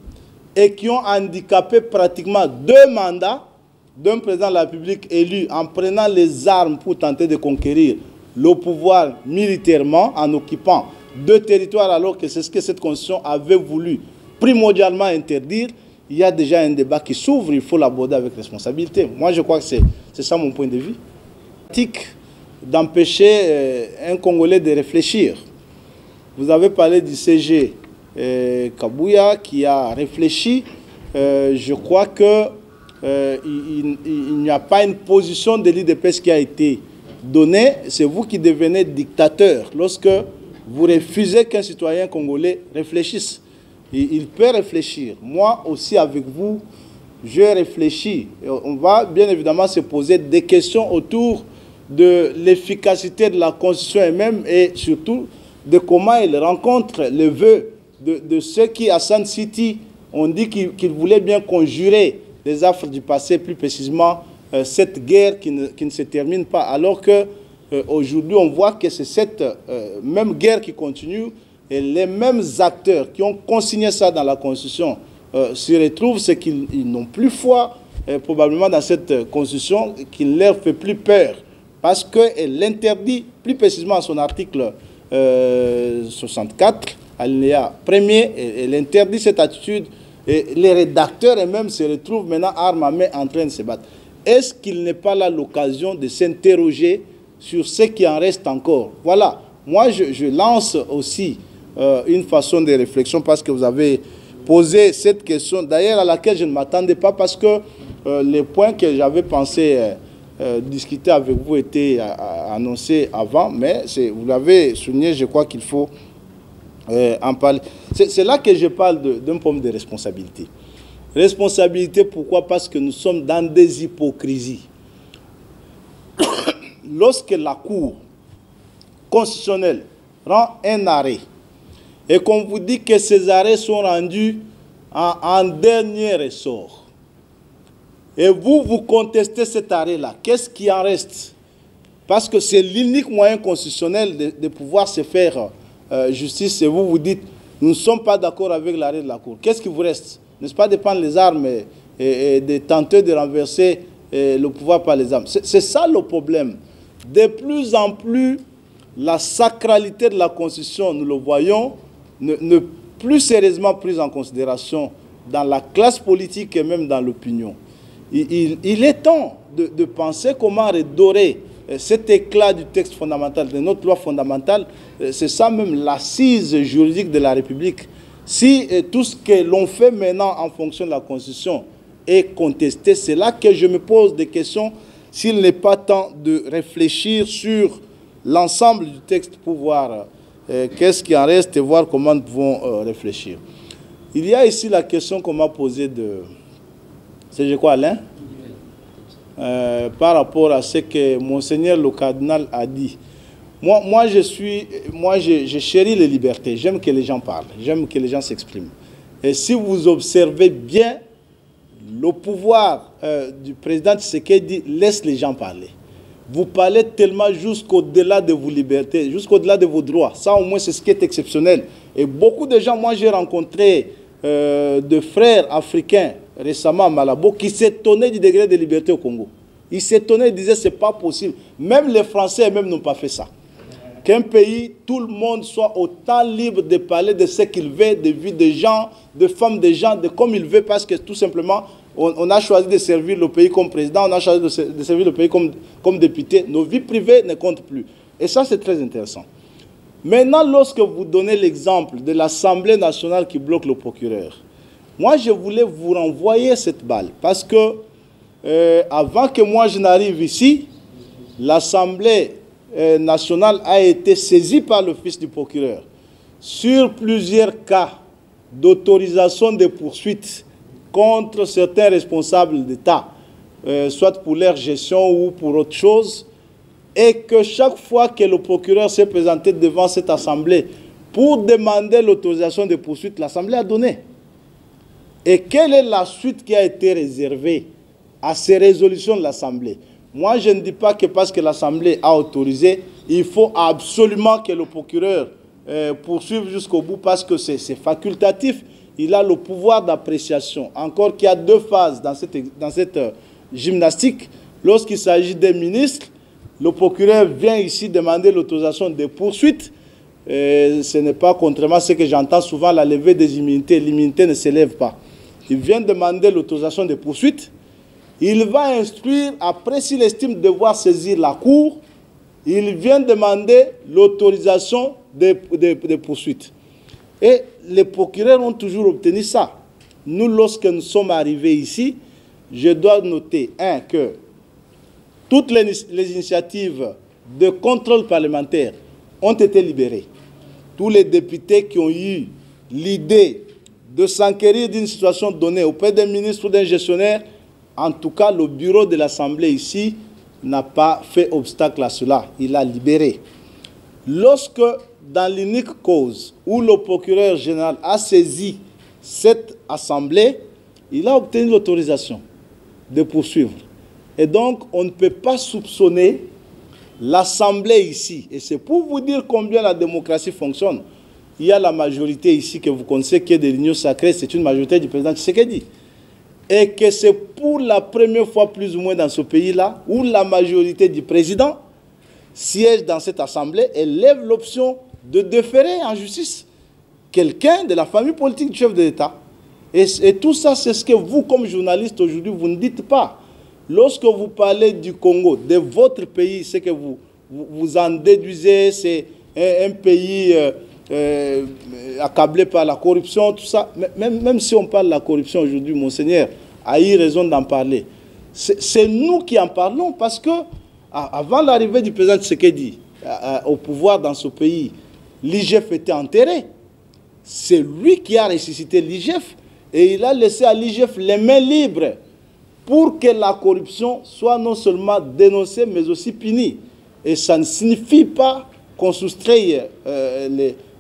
et qui ont handicapé pratiquement 2 mandats d'un président de la République élu en prenant les armes pour tenter de conquérir le pouvoir militairement en occupant 2 territoires alors que c'est ce que cette Constitution avait voulu primordialement interdire. Il y a déjà un débat qui s'ouvre, il faut l'aborder avec responsabilité. Moi, je crois que c'est ça mon point de vue. D'empêcher un Congolais de réfléchir. Vous avez parlé du CG Kabouya qui a réfléchi. Je crois qu'il n'y a pas une position de l'IDPS qui a été donnée. C'est vous qui devenez dictateur lorsque vous refusez qu'un citoyen congolais réfléchisse. Il peut réfléchir. Moi aussi avec vous, je réfléchis. On va bien évidemment se poser des questions autour de l'efficacité de la Constitution elle-même et surtout de comment elle rencontre les vœux de ceux qui, à Sun City, ont dit qu'ils voulaient bien conjurer les affres du passé, plus précisément cette guerre qui ne se termine pas, alors qu'aujourd'hui on voit que c'est cette même guerre qui continue et les mêmes acteurs qui ont consigné ça dans la Constitution s'y retrouvent, c'est qu'ils n'ont plus foi probablement dans cette Constitution, qui ne leur fait plus peur parce qu'elle interdit, plus précisément à son article 64, alinéa 1er, elle interdit cette attitude et les rédacteurs eux-mêmes se retrouvent maintenant armes à main en train de se battre. Est-ce qu'il n'est pas là l'occasion de s'interroger sur ce qui en reste encore? Voilà, moi je lance aussi une façon de réflexion parce que vous avez posé cette question, d'ailleurs à laquelle je ne m'attendais pas parce que les points que j'avais pensé discuter avec vous étaient annoncés avant, mais vous l'avez souligné, je crois qu'il faut en parler. C'est là que je parle d'un problème de responsabilité. Responsabilité, pourquoi? Parce que nous sommes dans des hypocrisies. Lorsque la Cour constitutionnelle rend un arrêt et qu'on vous dit que ces arrêts sont rendus en dernier ressort, et vous contestez cet arrêt-là, qu'est-ce qui en reste? Parce que c'est l'unique moyen constitutionnel de pouvoir se faire justice, et vous dites, nous ne sommes pas d'accord avec l'arrêt de la Cour. Qu'est-ce qui vous reste? N'est-ce pas de prendre les armes et de tenter de renverser le pouvoir par les armes? C'est ça le problème. De plus en plus, la sacralité de la Constitution, nous le voyons, ne plus sérieusement prise en considération dans la classe politique et même dans l'opinion. Il est temps de penser comment redorer cet éclat du texte fondamental, de notre loi fondamentale. C'est ça même l'assise juridique de la République. Si tout ce que l'on fait maintenant en fonction de la Constitution est contesté, c'est là que je me pose des questions s'il n'est pas temps de réfléchir sur l'ensemble du texte pour voir qu'est-ce qui en reste et voir comment nous pouvons réfléchir. Il y a ici la question qu'on m'a posée de... C'est quoi, Alain? Par rapport à ce que Monseigneur le cardinal a dit. Moi, je chéris les libertés. J'aime que les gens parlent. J'aime que les gens s'expriment. Et si vous observez bien, le pouvoir du président Tshisekedi laisse les gens parler. Vous parlez tellement jusqu'au-delà de vos libertés, jusqu'au-delà de vos droits. Ça, au moins, c'est ce qui est exceptionnel. Et beaucoup de gens, moi, j'ai rencontré de frères africains récemment à Malabo qui s'étonnaient du degré de liberté au Congo. Ils s'étonnaient, ils disaient, c'est pas possible. Même les Français même n'ont pas fait ça. Qu'un pays, tout le monde soit autant libre de parler de ce qu'il veut, de vie des gens, de femmes des gens, de comme il veut, parce que tout simplement, on a choisi de servir le pays comme président, on a choisi de servir le pays comme député. Nos vies privées ne comptent plus. Et ça, c'est très intéressant. Maintenant, lorsque vous donnez l'exemple de l'Assemblée nationale qui bloque le procureur, moi, je voulais vous renvoyer cette balle. Parce que, avant que moi je n'arrive ici, l'Assemblée nationale a été saisie par l'office du procureur sur plusieurs cas d'autorisation de poursuites contre certains responsables d'État, soit pour leur gestion ou pour autre chose, et que chaque fois que le procureur s'est présenté devant cette assemblée pour demander l'autorisation de poursuite, l'assemblée a donné. Et quelle est la suite qui a été réservée à ces résolutions de l'assemblée? Moi, je ne dis pas que parce que l'assemblée a autorisé, il faut absolument que le procureur poursuive jusqu'au bout parce que c'est facultatif. Il a le pouvoir d'appréciation. Encore qu'il y a deux phases dans cette gymnastique. Lorsqu'il s'agit des ministres, le procureur vient ici demander l'autorisation de poursuite. Ce n'est pas contrairement à ce que j'entends souvent, la levée des immunités. L'immunité ne s'élève pas. Il vient demander l'autorisation de poursuite. Il va instruire, après s'il estime devoir saisir la cour, il vient demander l'autorisation de poursuite. Et les procureurs ont toujours obtenu ça. Nous, lorsque nous sommes arrivés ici, je dois noter, que toutes les initiatives de contrôle parlementaire ont été libérées. Tous les députés qui ont eu l'idée de s'enquérir d'une situation donnée auprès d'un ministre ou d'un gestionnaire, en tout cas, le bureau de l'Assemblée ici n'a pas fait obstacle à cela. Il a libéré. Lorsque, dans l'unique cause où le procureur général a saisi cette Assemblée, il a obtenu l'autorisation de poursuivre. Et donc, on ne peut pas soupçonner l'Assemblée ici. Et c'est pour vous dire combien la démocratie fonctionne. Il y a la majorité ici que vous connaissez qui est de l'Union sacrée, c'est une majorité du président Tshisekedi. Et que c'est pour la première fois plus ou moins dans ce pays-là où la majorité du président siège dans cette assemblée et lève l'option de déférer en justice quelqu'un de la famille politique du chef de l'État. Et tout ça, c'est ce que vous, comme journaliste aujourd'hui, vous ne dites pas. Lorsque vous parlez du Congo, de votre pays, ce que vous en déduisez, c'est un pays accablé par la corruption, tout ça. Même si on parle de la corruption aujourd'hui, Monseigneur a eu raison d'en parler. C'est nous qui en parlons parce que avant l'arrivée du président Tshisekedi au pouvoir dans ce pays, l'IGF était enterré. c'est lui qui a ressuscité l'IGF et il a laissé à l'IGF les mains libres pour que la corruption soit non seulement dénoncée mais aussi punie. Et ça ne signifie pas qu'on soustrait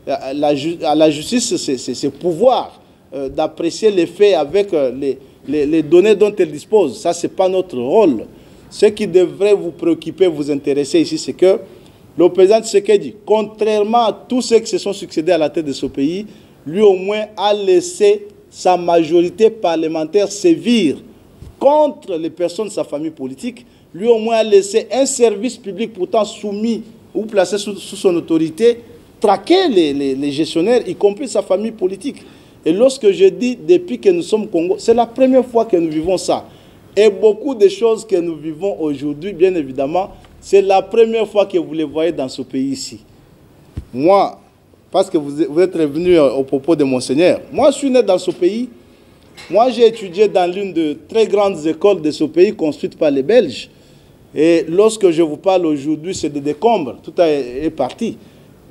à la justice ses pouvoirs d'apprécier les faits avec les données dont elle dispose. Ça, ce n'est pas notre rôle. Ce qui devrait vous préoccuper, vous intéresser ici, c'est que le président Tshisekedi, contrairement à tous ceux qui se sont succédés à la tête de ce pays, lui au moins a laissé sa majorité parlementaire sévir contre les personnes de sa famille politique. Lui au moins a laissé un service public pourtant soumis ou placé sous son autorité traquer les gestionnaires, y compris sa famille politique. Et lorsque je dis depuis que nous sommes au Congo, c'est la première fois que nous vivons ça. Et beaucoup de choses que nous vivons aujourd'hui, bien évidemment, c'est la première fois que vous les voyez dans ce pays ici. Moi, parce que vous êtes revenu au propos de Monseigneur, moi je suis né dans ce pays. Moi j'ai étudié dans l'une de très grandes écoles de ce pays construite par les Belges. Et lorsque je vous parle aujourd'hui, c'est des décombres, tout est parti.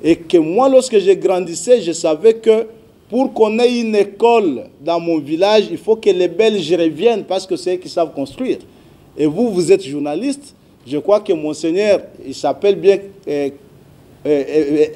Et que moi, lorsque je grandissais, je savais que pour qu'on ait une école dans mon village, il faut que les Belges reviennent parce que c'est eux qui savent construire. Et vous, vous êtes journaliste. Je crois que Monseigneur, il s'appelle bien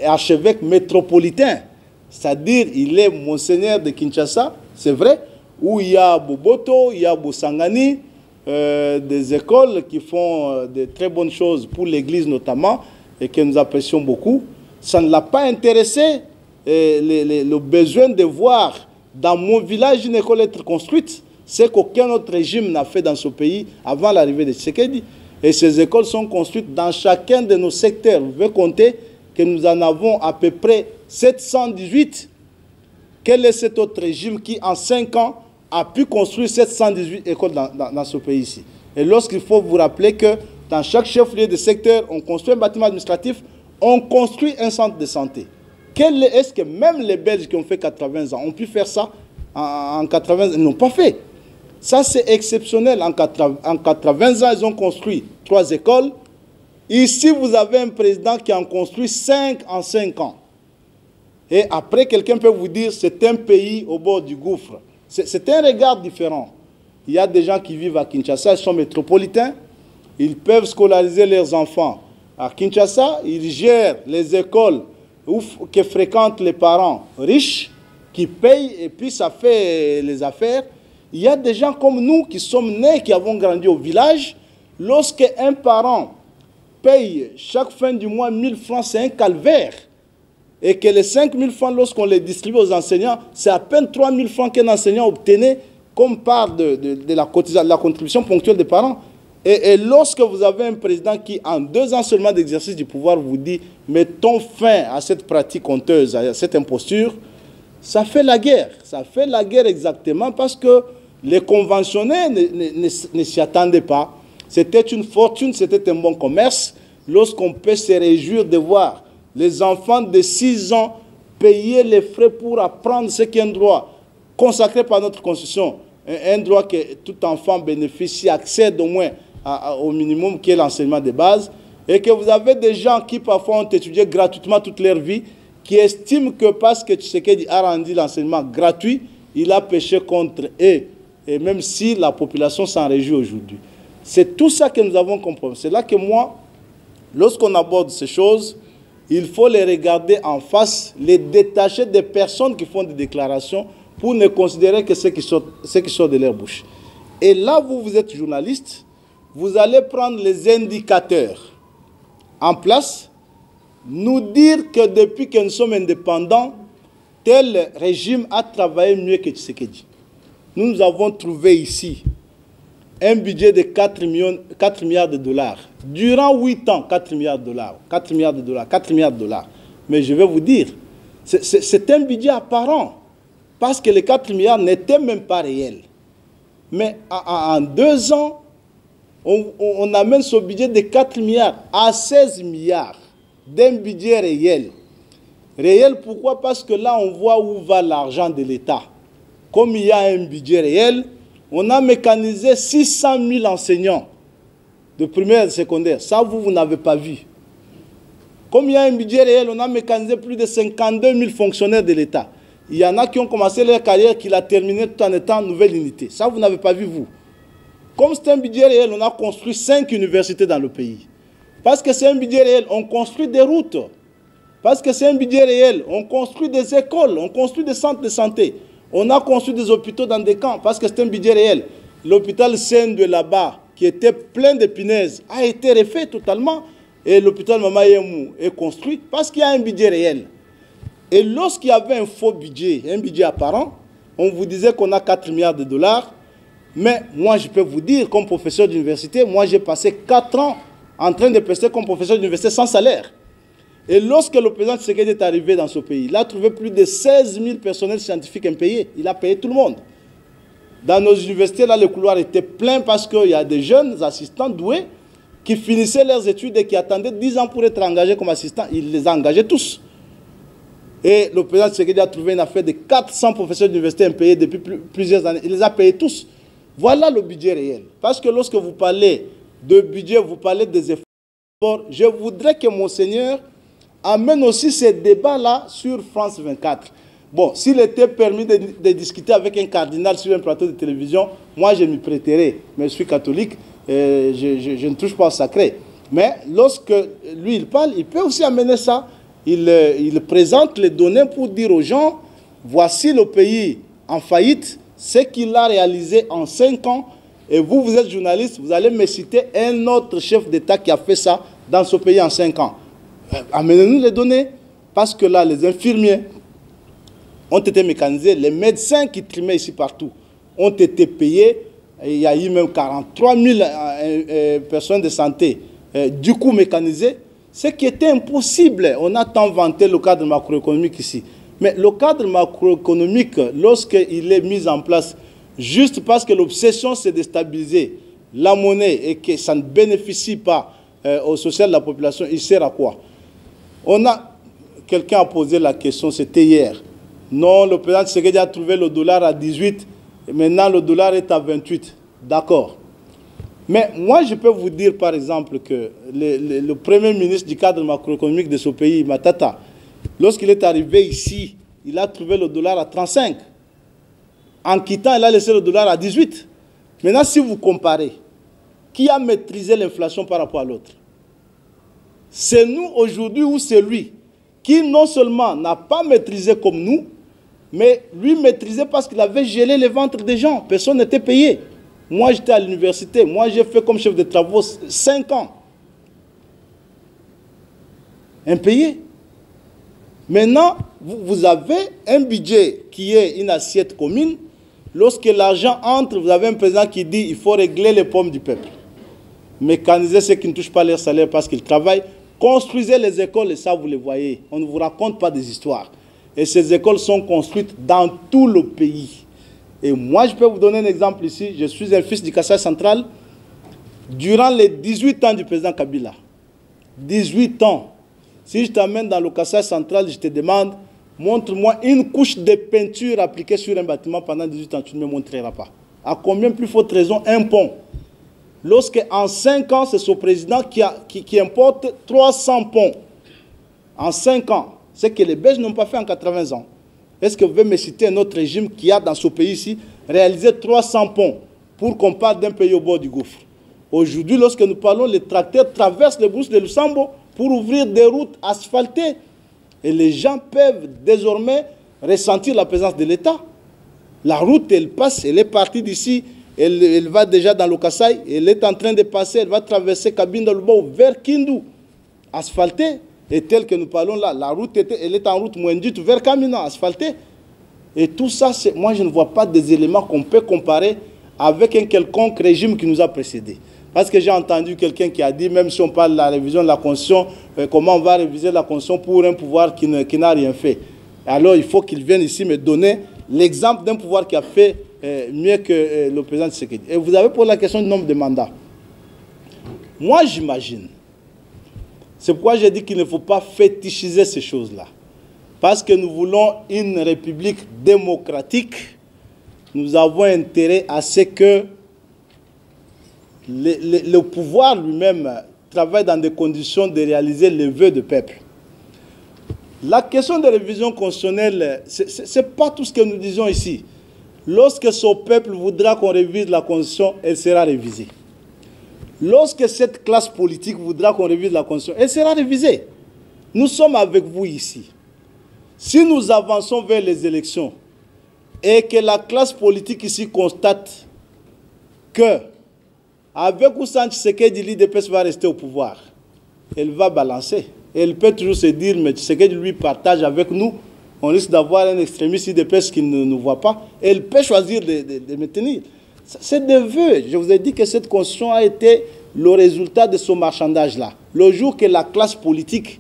archevêque métropolitain. C'est-à-dire, il est Monseigneur de Kinshasa, c'est vrai, où il y a Boboto, il y a Bosangani, des écoles qui font de très bonnes choses pour l'Église notamment, et que nous apprécions beaucoup. Ça ne l'a pas intéressé, le besoin de voir dans mon village une école être construite, c'est qu'aucun autre régime n'a fait dans ce pays avant l'arrivée de Tshisekedi. Et ces écoles sont construites dans chacun de nos secteurs. Vous pouvez compter que nous en avons à peu près 718. Quel est cet autre régime qui, en 5 ans, a pu construire 718 écoles dans ce pays ici? Et lorsqu'il faut vous rappeler que dans chaque chef-lieu de secteur, on construit un bâtiment administratif, on construit un centre de santé. Est-ce que même les Belges qui ont fait 80 ans ont pu faire ça en 80 ans? Ils n'ont pas fait. Ça, c'est exceptionnel. En 80 ans, ils ont construit 3 écoles. Ici, vous avez un président qui en construit 5 en 5 ans. Et après, quelqu'un peut vous dire c'est un pays au bord du gouffre. C'est un regard différent. Il y a des gens qui vivent à Kinshasa, ils sont métropolitains. Ils peuvent scolariser leurs enfants à Kinshasa. Ils gèrent les écoles que fréquentent les parents riches, qui payent, et puis ça fait les affaires. Il y a des gens comme nous qui sommes nés, qui avons grandi au village. Lorsque un parent paye chaque fin du mois 1000 francs, c'est un calvaire. Et que les 5000 francs, lorsqu'on les distribue aux enseignants, c'est à peine 3000 francs qu'un enseignant obtenait comme part de la contribution ponctuelle des parents. Et lorsque vous avez un président qui, en 2 ans seulement d'exercice du pouvoir, vous dit « mettons fin à cette pratique honteuse, à cette imposture », ça fait la guerre. Ça fait la guerre exactement parce que les conventionnés ne s'y attendaient pas. C'était une fortune, c'était un bon commerce. Lorsqu'on peut se réjouir de voir les enfants de 6 ans payer les frais pour apprendre ce qui est un droit consacré par notre Constitution, un droit que tout enfant bénéficie, accède au moins au minimum qui est l'enseignement de base, et que vous avez des gens qui parfois ont étudié gratuitement toute leur vie, qui estiment que parce que Tshisekedi a rendu l'enseignement gratuit, il a péché contre eux, et même si la population s'en réjouit aujourd'hui. C'est tout ça que nous avons compris. C'est là que moi, lorsqu'on aborde ces choses, il faut les regarder en face, les détacher des personnes qui font des déclarations pour ne considérer que ce qui sort de leur bouche. Et là, vous êtes journaliste, vous allez prendre les indicateurs en place, nous dire que depuis que nous sommes indépendants, tel régime a travaillé mieux que Tshisekedi. Nous avons trouvé ici un budget de 4 milliards de dollars. Durant 8 ans, 4 milliards de dollars, 4 milliards de dollars, 4 milliards de dollars. Mais je vais vous dire, c'est un budget apparent, parce que les 4 milliards n'étaient même pas réels. Mais en 2 ans, on amène ce budget de 4 milliards à 16 milliards d'un budget réel. Réel, pourquoi? Parce que là, on voit où va l'argent de l'État. Comme il y a un budget réel, on a mécanisé 600 000 enseignants de primaire et de secondaire. Ça, vous n'avez pas vu. Comme il y a un budget réel, on a mécanisé plus de 52 000 fonctionnaires de l'État. Il y en a qui ont commencé leur carrière, qui l'ont terminé tout en étant nouvelle unité. Ça, vous n'avez pas vu, vous. Comme c'est un budget réel, on a construit 5 universités dans le pays. Parce que c'est un budget réel, on construit des routes. Parce que c'est un budget réel, on construit des écoles, on construit des centres de santé. On a construit des hôpitaux dans des camps parce que c'est un budget réel. L'hôpital Seine de là-bas, qui était plein de punaises, a été refait totalement. Et l'hôpital Mama Yemou est construit parce qu'il y a un budget réel. Et lorsqu'il y avait un faux budget, un budget apparent, on vous disait qu'on a 4 milliards de dollars. Mais moi, je peux vous dire, comme professeur d'université, moi j'ai passé 4 ans en train de prester comme professeur d'université sans salaire. Et lorsque le président Tshisekedi est arrivé dans ce pays, il a trouvé plus de 16 000 personnels scientifiques impayés. Il a payé tout le monde. Dans nos universités, là, le couloir était plein parce qu'il y a des jeunes assistants doués qui finissaient leurs études et qui attendaient 10 ans pour être engagés comme assistants. Il les a engagés tous. Et le président Tshisekedi a trouvé une affaire de 400 professeurs d'université impayés depuis plusieurs années. Il les a payés tous. Voilà le budget réel. Parce que lorsque vous parlez de budget, vous parlez des efforts. Je voudrais que Monseigneur amène aussi ces débats-là sur France 24. Bon, s'il était permis de discuter avec un cardinal sur un plateau de télévision, moi je m'y prêterais. Mais je suis catholique, je ne touche pas au sacré. Mais lorsque lui il parle, il peut aussi amener ça. Il présente les données pour dire aux gens, voici le pays en faillite, ce qu'il a réalisé en 5 ans. Et vous, vous êtes journaliste, vous allez me citer un autre chef d'État qui a fait ça dans ce pays en 5 ans. Amenez-nous les données, parce que là, les infirmiers ont été mécanisés, les médecins qui trimaient ici partout ont été payés. Il y a eu même 43 000 personnes de santé du coup mécanisées, ce qui était impossible. On a tant vanté le cadre macroéconomique ici. Mais le cadre macroéconomique, lorsqu'il est mis en place, juste parce que l'obsession c'est de stabiliser la monnaie et que ça ne bénéficie pas au social de la population, il sert à quoi? Quelqu'un a posé la question, c'était hier. Non, le président Tshisekedi a trouvé le dollar à 18, et maintenant le dollar est à 28. D'accord. Mais moi, je peux vous dire, par exemple, que le premier ministre du cadre macroéconomique de ce pays, Matata, lorsqu'il est arrivé ici, il a trouvé le dollar à 35. En quittant, il a laissé le dollar à 18. Maintenant, si vous comparez, qui a maîtrisé l'inflation par rapport à l'autre? C'est nous aujourd'hui ou c'est lui qui non seulement n'a pas maîtrisé comme nous, mais lui maîtrisait parce qu'il avait gelé les ventres des gens. Personne n'était payé. Moi, j'étais à l'université. Moi, j'ai fait comme chef de travaux 5 ans. Impayé. Maintenant, vous avez un budget qui est une assiette commune. Lorsque l'argent entre, vous avez un président qui dit qu'il faut régler les pommes du peuple. Mécaniser ceux qui ne touchent pas leur salaire parce qu'ils travaillent. Construisez les écoles et ça, vous les voyez. On ne vous raconte pas des histoires. Et ces écoles sont construites dans tout le pays. Et moi, je peux vous donner un exemple ici. Je suis un fils du Kassai central. Durant les 18 ans du président Kabila, 18 ans, si je t'amène dans le Kassai central, je te demande, montre-moi une couche de peinture appliquée sur un bâtiment pendant 18 ans, tu ne me montreras pas. À combien plus forte raison un pont? Lorsque en 5 ans, c'est ce président qui importe 300 ponts. En 5 ans. Ce que les Belges n'ont pas fait en 80 ans. Est-ce que vous pouvez me citer un autre régime qui a dans ce pays-ci réalisé 300 ponts pour qu'on parle d'un pays au bord du gouffre? Aujourd'hui, lorsque nous parlons, les tracteurs traversent les brousses de Lusambo pour ouvrir des routes asphaltées. Et les gens peuvent désormais ressentir la présence de l'État. La route, elle passe, elle est partie d'ici, elle va déjà dans le Kassai, elle est en train de passer, elle va traverser Kabinda Lubao vers Kindu, asphaltée. Et tel que nous parlons là, la route elle est en route Mouendut vers Kamina, asphaltée. Et tout ça, moi je ne vois pas des éléments qu'on peut comparer avec un quelconque régime qui nous a précédés. Parce que j'ai entendu quelqu'un qui a dit, même si on parle de la révision de la Constitution, comment on va réviser la Constitution pour un pouvoir qui n'a rien fait. Alors il faut qu'il vienne ici me donner l'exemple d'un pouvoir qui a fait mieux que le président Tshisekedi. Et vous avez posé la question du nombre de mandats. Moi j'imagine. C'est pourquoi j'ai dit qu'il ne faut pas fétichiser ces choses-là. Parce que nous voulons une république démocratique, nous avons intérêt à ce que le pouvoir lui-même travaille dans des conditions de réaliser les vœux du peuple. La question de révision constitutionnelle, ce n'est pas tout ce que nous disons ici. Lorsque ce peuple voudra qu'on révise la Constitution, elle sera révisée. Lorsque cette classe politique voudra qu'on révise la Constitution, elle sera révisée. Nous sommes avec vous ici. Si nous avançons vers les élections et que la classe politique ici constate que, avec ou sans Tshisekedi, l'IDPS va rester au pouvoir, elle va balancer. Elle peut toujours se dire, mais Tshisekedi lui partage avec nous, on risque d'avoir un extrémiste IDPS qui ne nous voit pas. Elle peut choisir de maintenir. C'est des vœux. Je vous ai dit que cette constitution a été le résultat de ce marchandage-là. Le jour que la classe politique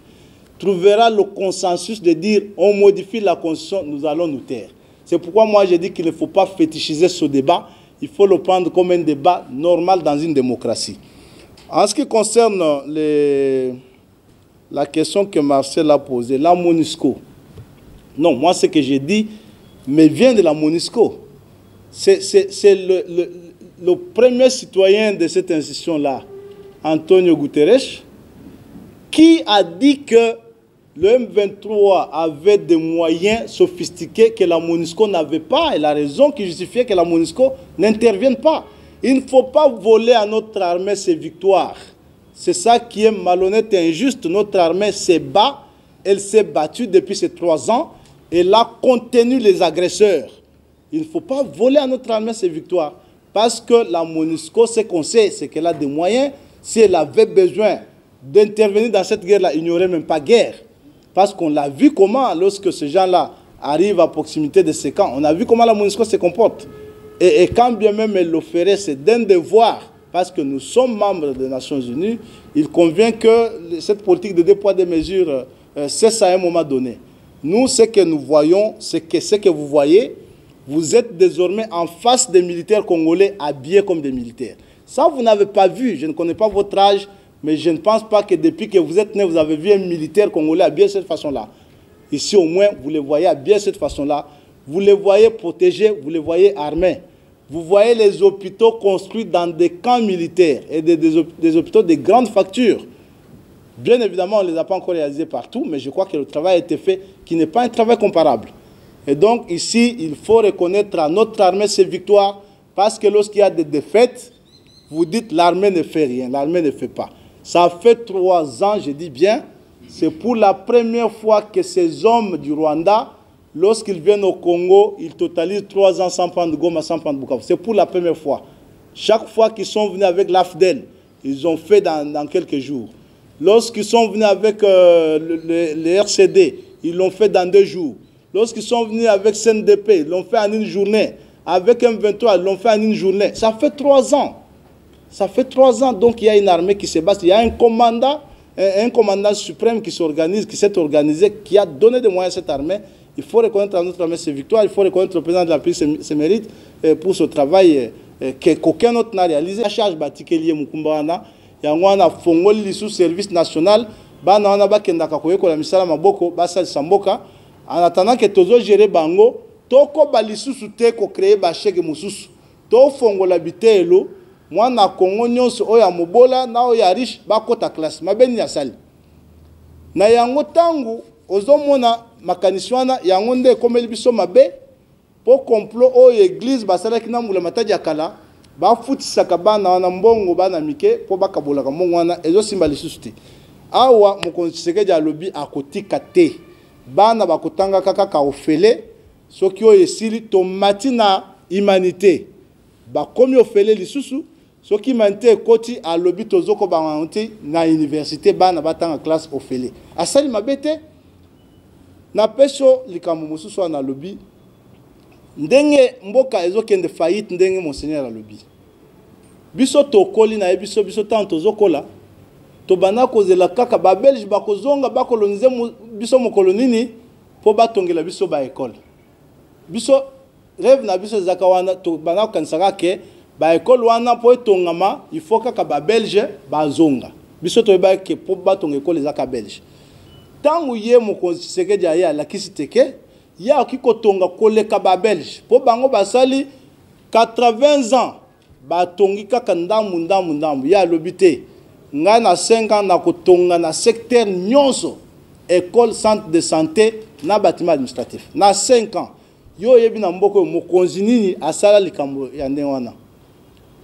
trouvera le consensus de dire on modifie la constitution, nous allons nous taire. C'est pourquoi moi j'ai dit qu'il ne faut pas fétichiser ce débat. Il faut le prendre comme un débat normal dans une démocratie. En ce qui concerne la question que Marcel a posée, la MONUSCO. Non, moi ce que j'ai dit mais vient de la MONUSCO. C'est le premier citoyen de cette institution-là, Antonio Guterres, qui a dit que le M23 avait des moyens sophistiqués que la MONUSCO n'avait pas, et la raison qui justifiait que la MONUSCO n'intervienne pas. Il ne faut pas voler à notre armée ses victoires. C'est ça qui est malhonnête et injuste. Notre armée s'est bat, elle s'est battue depuis ces 3 ans, elle a contenu les agresseurs. Il ne faut pas voler à notre armée ses victoires. Parce que la MONUSCO, ce qu'on sait, c'est qu'elle a des moyens. Si elle avait besoin d'intervenir dans cette guerre-là, il n'y aurait même pas guerre. Parce qu'on l'a vu comment, lorsque ces gens-là arrivent à proximité de ces camps, on a vu comment la MONUSCO se comporte. Et quand bien même elle le ferait, c'est d'un devoir, parce que nous sommes membres des Nations Unies, il convient que cette politique de 2 poids 2 mesures cesse à un moment donné. Nous, ce que nous voyons, c'est que ce que vous voyez, vous êtes désormais en face des militaires congolais habillés comme des militaires. Ça, vous n'avez pas vu. Je ne connais pas votre âge, mais je ne pense pas que depuis que vous êtes né, vous avez vu un militaire congolais habillé de cette façon-là. Ici, au moins, vous les voyez habillés de cette façon-là. Vous les voyez protégés, vous les voyez armés. Vous voyez les hôpitaux construits dans des camps militaires et des hôpitaux de grande facture. Bien évidemment, on ne les a pas encore réalisés partout, mais je crois que le travail a été fait, qui n'est pas un travail comparable. Et donc, ici, il faut reconnaître à notre armée ses victoires, parce que lorsqu'il y a des défaites, vous dites l'armée ne fait rien, l'armée ne fait pas. Ça fait 3 ans, je dis bien, c'est pour la première fois que ces hommes du Rwanda, lorsqu'ils viennent au Congo, ils totalisent 3 ans sans prendre Goma, sans prendre Bukavu. C'est pour la première fois. Chaque fois qu'ils sont venus avec l'AFDEL, ils ont fait dans quelques jours. Lorsqu'ils sont venus avec le RCD, ils l'ont fait dans 2 jours. Lorsqu'ils sont venus avec CNDP, ils l'ont fait en une journée. Avec M23, ils l'ont fait en une journée. Ça fait 3 ans. Ça fait 3 ans, donc il y a une armée qui se bat. Il y a un commandant suprême qui s'organise, qui s'est organisé, qui a donné des moyens à cette armée. Il faut reconnaître à notre armée ses victoires, il faut reconnaître au président de la République ses mérites pour ce travail qu'aucun autre n'a réalisé. La charge batikelier Mukumbawana, Yangwana Fongoli sous service national, Bana Bakendaka Koyeko la Misala Maboko, Basa Samboka, en attendant que Tozo gère Bango, Toko Balisusu Teko créé Bachege Mususu, To Fongola Bitelo, moi na Kongo nyonso oya mobola na oya riche bakota classe mabeni ya sali na yango tangu ozomona makanisi wana yango nde ekomeli biso mabe po complot oyo église basalaki na mbula matadi ya kala bafutisaka bana wana mbongo bana mike po bakabolaka mbongo wana ezosimba lisusu te awa mokonzi Tshisekedi alobi akotika te bana bakotanga kaka ofele soki oyo esili tomati na humanité bakomi ofele lisusu soki mante koti a lobi tozoko banganti na université bana batanga classe ofele asali mabete na peso likambo mosusu na lobi ndenge mboka ezokende faillite ndenge monseigneur alobi biso tokoli na biso tant tozokola to bana kozela kaka ba belge bakozonga bakolonize biso mokolo nini po batongela biso ba école biso rêve na biso zakawana to bana kansaka ke ba école wana po etongama il faut kaka ba belge bazonga biso to ba ke po batonga école zaka belge tangu ye mokonzi Tshisekedi aya la kisiteke ya kikotonga koleka ba belge po bango basali 80 ans batongi kaka ndambu ya lobité nga na 5 ans na kotonga na secteur nyonso école, centre de santé, na bâtiment administratif. Na 5 ans, yo yebi na mboko mokonzi nini asala likambo ya ndewana.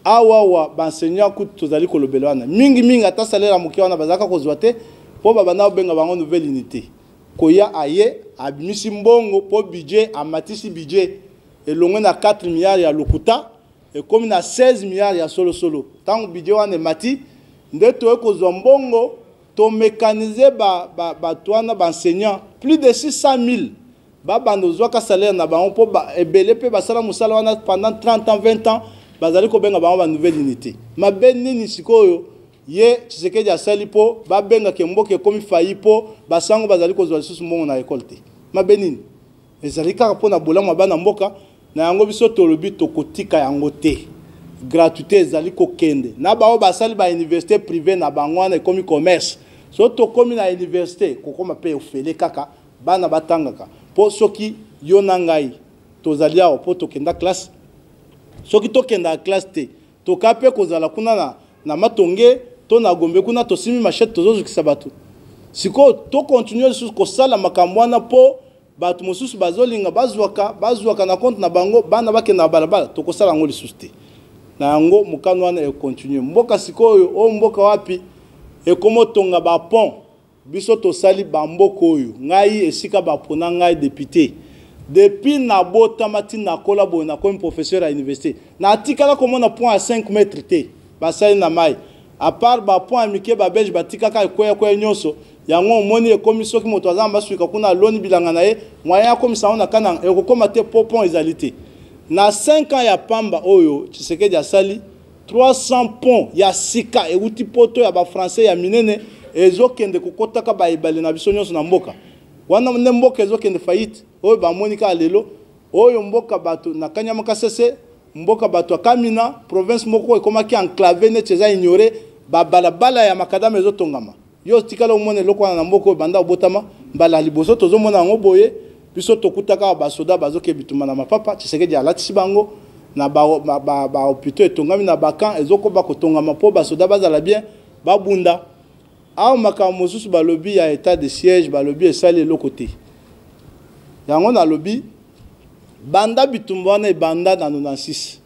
Awa enseignant kutu tozali kolobela wana. Mingi ata salaire moki wana bazaka kozwa te po babana benga bango nouvelle unité. Koya aye abimisi mbongo po budget amatisi budget elongwe na 4 milliards ya lokuta et comme na 16 milliards ya solo. Tant budget wana mati nde to kozwa mbongo to mécaniser ba toana ba enseignant plus de 600 000 ba bandozwa ka salaire na bango po ba ebele pe basala musala wana pendant 30 ans 20 ans bazali ko benga bango ba nouvelle unité. Ma benini sikoyo ye Tshisekedi asali po ba benga ke mboke komi fayi po basango bazali ko zwa lisusu mbongo na école te. Ma benini ezali kaka po na bolama bana mboka na yango biso tolobi tokotika yango te. Gratuité ezali ko kende na bao basali ba université privée na bango wana komi commerce so to komi na université kokoma pe ofele kaka bana batangaka po soki yo na ngai tozali awo po tokenda classe soki tokenda classe te tokape kozala kuna na matonge to na gombe kuna tosimi machette tozozukisa bato siko to continuer lisusu kosala makambo wana po bato mosusu bazolinga bazwaka na compte na bango bana bakenda na balabala tokosala yango lisusu te na yango mokano wana ekontinue mboka sikoyo o mboka wapi ekomotonga ba pont biso tosali bamboka oyo ngai esika bapona ngai député depuis na botama ti na kolabo na comme professeur à université na atikala komona point à 5 mètres te basali na mai à part ba point amike ba belge batikaka ekoya nyonso yango omoni ekomi soki moto azamba suika kuna loni bilanga na ye moyen akomisa ona kana ekokoma te po pont ezalité na 5 ans ya pamba oyo Tshisekedi asali 300 ponts ya sika euti poto ya ba français ya minene ezokende kokotaka ba ebale na biso nyonso na mboka wana ne mboka ezokende faillite oyo ba monika lelo oyo mboka bato na Kanyama Kasese mboka bato akamina province moko ekomaki enclavé ne teza ignoré ba balabala ya makadama ezotongama yo tikala omone lokwana na mboka banda obotama mbala liboso tozomona ngo boye biso tokutaka ba soda bazoke bituma na mapapa Tshisekedi alatisi bango na ba hôpital etongami na bakan ezoko bakotongama po ba soda bazala bien babunda aw makambo mosusu balobi ya état de siège balobi esali lokote yango na lobi banda bitumba wana ebanda na 96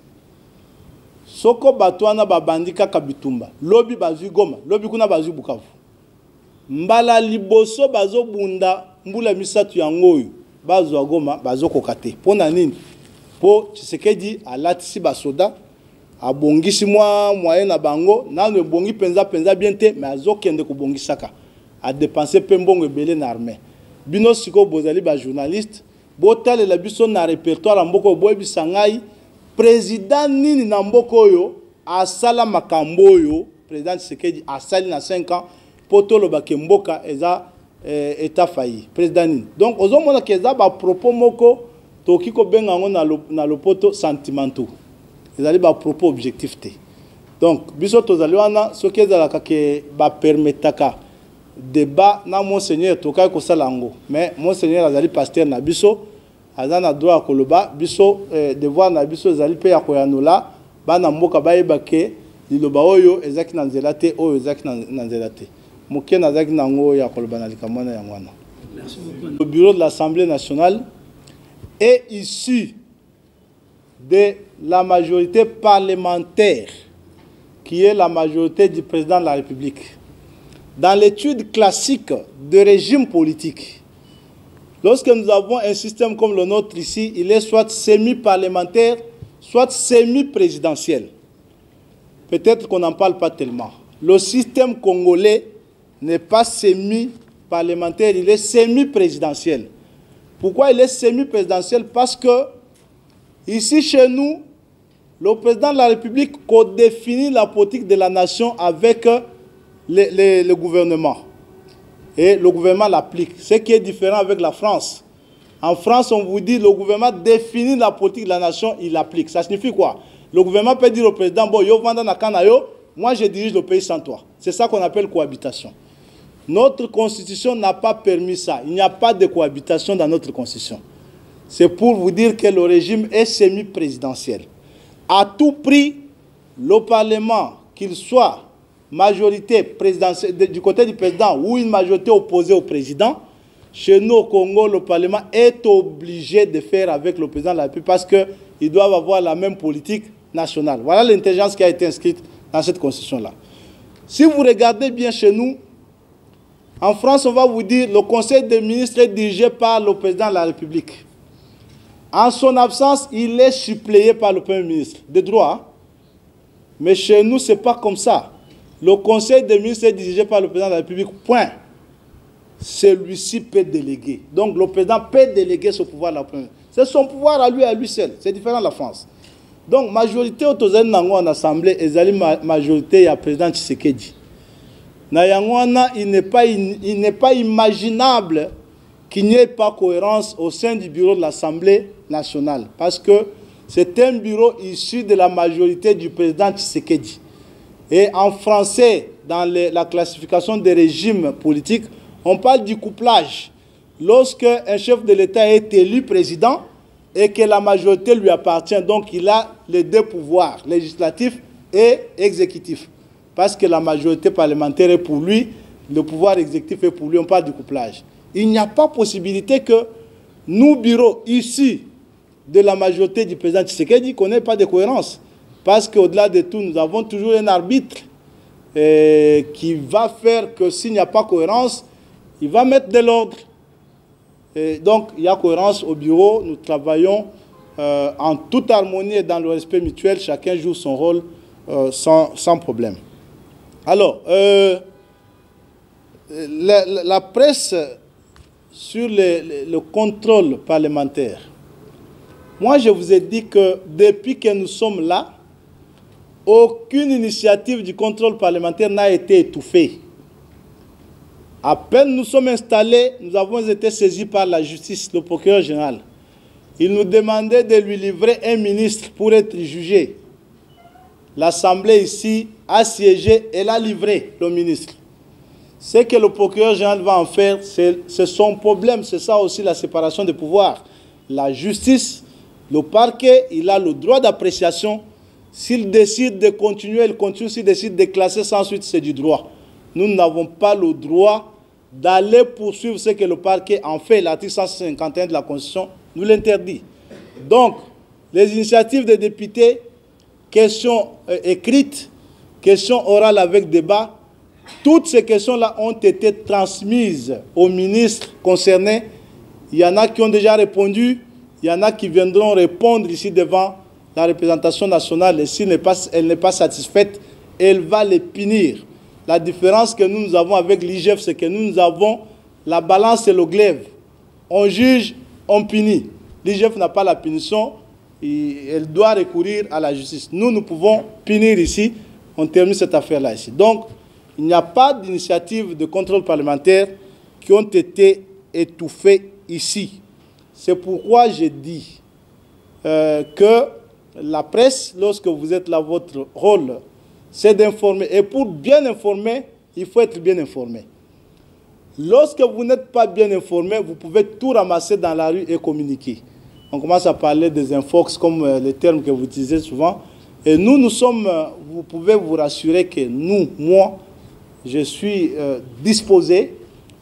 soko bato wana babandi kaka bitumba lobi bazwi Goma lobi kuna bazwi Bukavu mbala liboso bazobunda mbula misatu yango oyo bazwa Goma bazokoka te mpona nini po Tshisekedi alatisi basoda abongisi moyen na bango nano ebongi penza bien te mais azokende kobongisaka a dépenser pe mbongo ebele na armée bino siko bozali ba journaliste botalela biso na répertoire mboko boyebisa ngai président nini na mboko oyo asala makambo oyo président Tshisekedi asali na 5 ans potolo bakemboka eza état failli président nini donc ozomona keza ba propos moko toki ko benga ngo na lopoto sentimentaux ezali ba propos objectif te donc biso tozali wana soki ezalaka ke ba permetaka débat na monseigneur tokai ko salango mais monseigneur azali pasteur na biso azana droit koloba biso devoir na biso ezali pe ya koyanola bana mboka bayeba ke liloba oyo ezaki na nzela te oyo ezaki na nzela te moke nazaki nango ya koloba na likamwana ya mwana. Merci beaucoup. Le bureau de l'Assemblée nationale est issu de la majorité parlementaire qui est la majorité du président de la République. Dans l'étude classique de régime politique, lorsque nous avons un système comme le nôtre ici, il est soit semi-parlementaire, soit semi-présidentiel. Peut-être qu'on n'en parle pas tellement. Le système congolais n'est pas semi-parlementaire, il est semi-présidentiel. Pourquoi il est semi-présidentiel? Parce que ici chez nous, le président de la République codéfinit la politique de la nation avec le gouvernement. Et le gouvernement l'applique. Ce qui est différent avec la France. En France, on vous dit le gouvernement définit la politique de la nation, il l'applique. Ça signifie quoi? Le gouvernement peut dire au président, bon, yo vanda na kanayo, moi je dirige le pays sans toi. C'est ça qu'on appelle cohabitation. Notre constitution n'a pas permis ça. Il n'y a pas de cohabitation dans notre constitution. C'est pour vous dire que le régime est semi-présidentiel. À tout prix, le Parlement, qu'il soit majorité présidentielle du côté du président ou une majorité opposée au président, Chez nous au Congo, le Parlement est obligé de faire avec le président de la République parce qu'ils doivent avoir la même politique nationale. Voilà l'intelligence qui a été inscrite dans cette constitution-là. Si vous regardez bien chez nous, en France, on va vous dire que le Conseil des ministres est dirigé par le président de la République. En son absence, il est suppléé par le Premier ministre. De droit. Hein? Mais chez nous, ce n'est pas comme ça. Le Conseil des ministres est dirigé par le président de la République. Point. Celui-ci peut déléguer. Donc le président peut déléguer ce pouvoir à la Premier ministre. C'est son pouvoir à lui seul. C'est différent de la France. Donc, majorité autorisée en Assemblée, et majorité, il y a le président Tshisekedi. Il n'est pas imaginable qu'il n'y ait pas cohérence au sein du bureau de l'Assemblée nationale. Parce que c'est un bureau issu de la majorité du président Tshisekedi. Et en français, dans la classification des régimes politiques, on parle du couplage. Lorsque un chef de l'État est élu président et que la majorité lui appartient, donc il a les deux pouvoirs, législatif et exécutif. Parce que la majorité parlementaire est pour lui, le pouvoir exécutif est pour lui, on parle du couplage. Il n'y a pas possibilité que nous, bureaux issus de la majorité du président Tshisekedi, qu'on n'ait pas de cohérence. Parce qu'au-delà de tout, nous avons toujours un arbitre qui va faire que s'il n'y a pas cohérence, il va mettre de l'ordre. Donc, il y a cohérence au bureau. Nous travaillons en toute harmonie et dans le respect mutuel. Chacun joue son rôle sans problème. Alors, la presse sur le contrôle parlementaire. Moi, je vous ai dit que depuis que nous sommes là, aucune initiative du contrôle parlementaire n'a été étouffée. À peine nous sommes installés, nous avons été saisis par la justice, le procureur général. Il nous demandait de lui livrer un ministre pour être jugé. L'Assemblée ici a siégé et l'a livré, le ministre. Ce que le procureur général va en faire, c'est son problème. C'est ça aussi la séparation des pouvoirs. La justice, le parquet, il a le droit d'appréciation. S'il décide de continuer, il continue. S'il décide de classer sans suite, c'est du droit. Nous n'avons pas le droit d'aller poursuivre ce que le parquet en fait. L'article 151 de la Constitution nous l'interdit. Donc, les initiatives des députés, questions écrites, questions orales avec débat, toutes ces questions-là ont été transmises aux ministres concernés. Il y en a qui ont déjà répondu, il y en a qui viendront répondre ici devant la représentation nationale. Et si elle n'est pas satisfaite, elle va les punir. La différence que nous avons avec l'IGF, c'est que nous avons la balance et le glaive. On juge, on punit. L'IGF n'a pas la punition, elle doit recourir à la justice. Nous pouvons punir ici, on termine cette affaire-là ici. Donc, il n'y a pas d'initiative de contrôle parlementaire qui ont été étouffées ici. C'est pourquoi j'ai dit que la presse, lorsque vous êtes là, votre rôle, c'est d'informer. Et pour bien informer, il faut être bien informé. Lorsque vous n'êtes pas bien informé, vous pouvez tout ramasser dans la rue et communiquer. On commence à parler des infox comme les termes que vous utilisez souvent. Et nous sommes, vous pouvez vous rassurer que moi, je suis disposé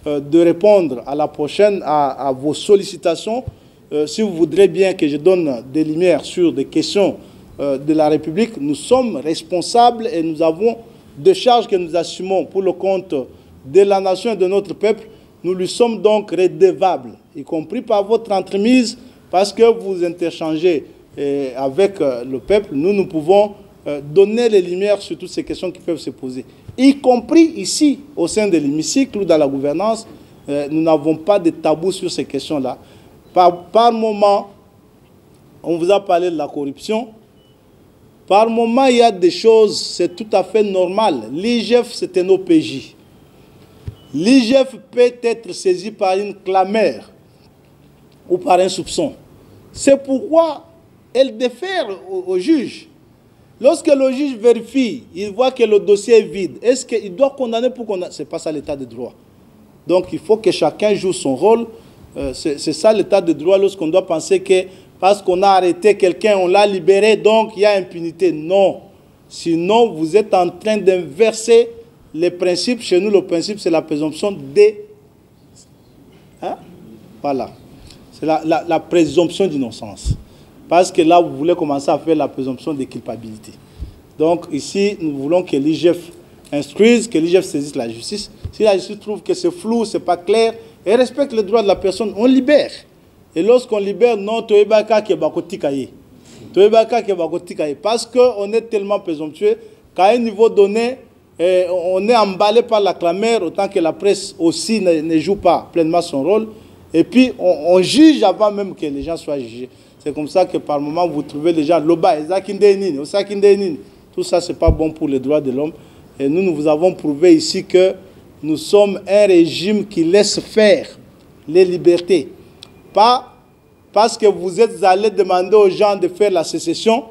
de répondre à la prochaine, à vos sollicitations. Si vous voudrez bien que je donne des lumières sur des questions de la République, nous sommes responsables et nous avons des charges que nous assumons pour le compte de la nation et de notre peuple. Nous lui sommes donc redevables, y compris par votre entremise, parce que vous interchangez avec le peuple. Nous pouvons donner les lumières sur toutes ces questions qui peuvent se poser, y compris ici, au sein de l'hémicycle ou dans la gouvernance. Nous n'avons pas de tabou sur ces questions-là. Par moment, on vous a parlé de la corruption. Par moment, il y a des choses, c'est tout à fait normal. L'IGF, c'est un OPJ. L'IGF peut être saisi par une clameur ou par un soupçon. C'est pourquoi elle défère au juge. Lorsque le juge vérifie, il voit que le dossier est vide. Est-ce qu'il doit condamner pour condamner? Ce n'est pas ça l'état de droit. Donc il faut que chacun joue son rôle. C'est ça l'état de droit lorsqu'on doit penser que parce qu'on a arrêté quelqu'un, on l'a libéré, donc il y a impunité. Non. Sinon, vous êtes en train d'inverser les principes. Chez nous, le principe, c'est la présomption Hein? Voilà. C'est la présomption d'innocence. Parce que là, vous voulez commencer à faire la présomption de culpabilité. Donc ici, nous voulons que l'IGF instruise, que l'IGF saisisse la justice. Si la justice trouve que c'est flou, c'est pas clair, et respecte les droits de la personne, on libère. Et lorsqu'on libère, non, parce qu'on est tellement présomptueux qu'à un niveau donné, on est emballé par la clameur, autant que la presse aussi ne joue pas pleinement son rôle. Et puis, on juge avant même que les gens soient jugés. C'est comme ça que par moment, vous trouvez les gens, tout ça, ce n'est pas bon pour les droits de l'homme. Et nous vous avons prouvé ici que nous sommes un régime qui laisse faire les libertés. Pas parce que vous êtes allés demander aux gens de faire la sécession,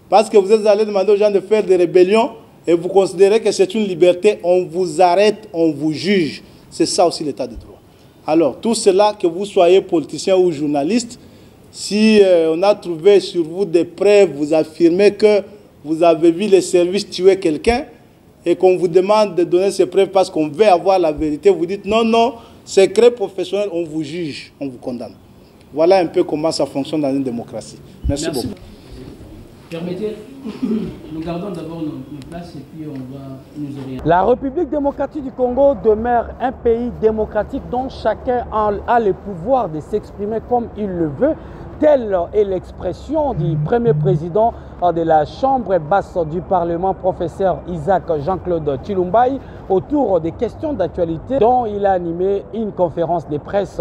parce que vous êtes allés demander aux gens de faire des rébellions, et vous considérez que c'est une liberté, on vous arrête, on vous juge. C'est ça aussi l'état de droit. Alors, tout cela, que vous soyez politicien ou journaliste, si on a trouvé sur vous des preuves, vous affirmez que vous avez vu les services tuer quelqu'un, et qu'on vous demande de donner ces preuves parce qu'on veut avoir la vérité, vous dites non, non, secret professionnel, on vous juge, on vous condamne. Voilà un peu comment ça fonctionne dans une démocratie. Merci beaucoup. Permettez, nous gardons d'abord nos places et puis on va nous orienter. La République démocratique du Congo demeure un pays démocratique dont chacun a le pouvoir de s'exprimer comme il le veut. Telle est l'expression du premier président de la Chambre basse du Parlement, professeur Isaac Jean-Claude Tshilumbai, autour des questions d'actualité dont il a animé une conférence de presse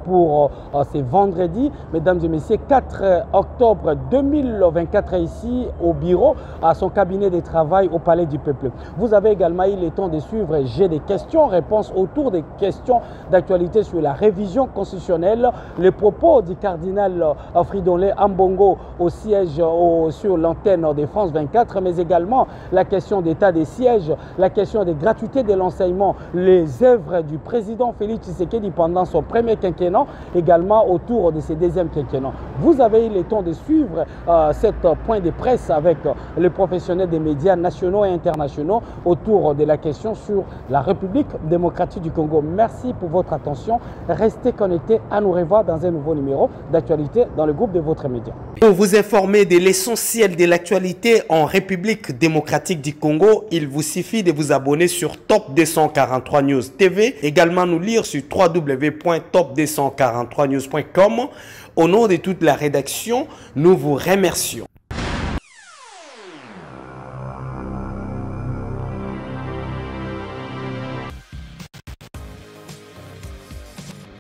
pour ce vendredi, mesdames et messieurs, 4 octobre 2024 ici au bureau, à son cabinet de travail au Palais du Peuple. Vous avez également eu le temps de suivre J'ai des questions-réponses autour des questions d'actualité sur la révision constitutionnelle, les propos du cardinal Fridolin Ambongo au siège sur l'antenne de France 24, mais également la question d'état des sièges, la question des gratuités de l'enseignement, les œuvres du président Félix Tshisekedi pendant son premier quinquennat, également autour de ses deuxièmes quinquennats. Vous avez eu le temps de suivre cet point de presse avec les professionnels des médias nationaux et internationaux autour de la question sur la République démocratique du Congo. Merci pour votre attention. Restez connectés, à nous revoir dans un nouveau numéro d'actualité dans le groupe de votre média. Pour vous informer de l'essentiel de l'actualité en République démocratique du Congo, il vous suffit de vous abonner sur Top 243 News TV, également nous lire sur www.top243news.com. Au nom de toute la rédaction, nous vous remercions.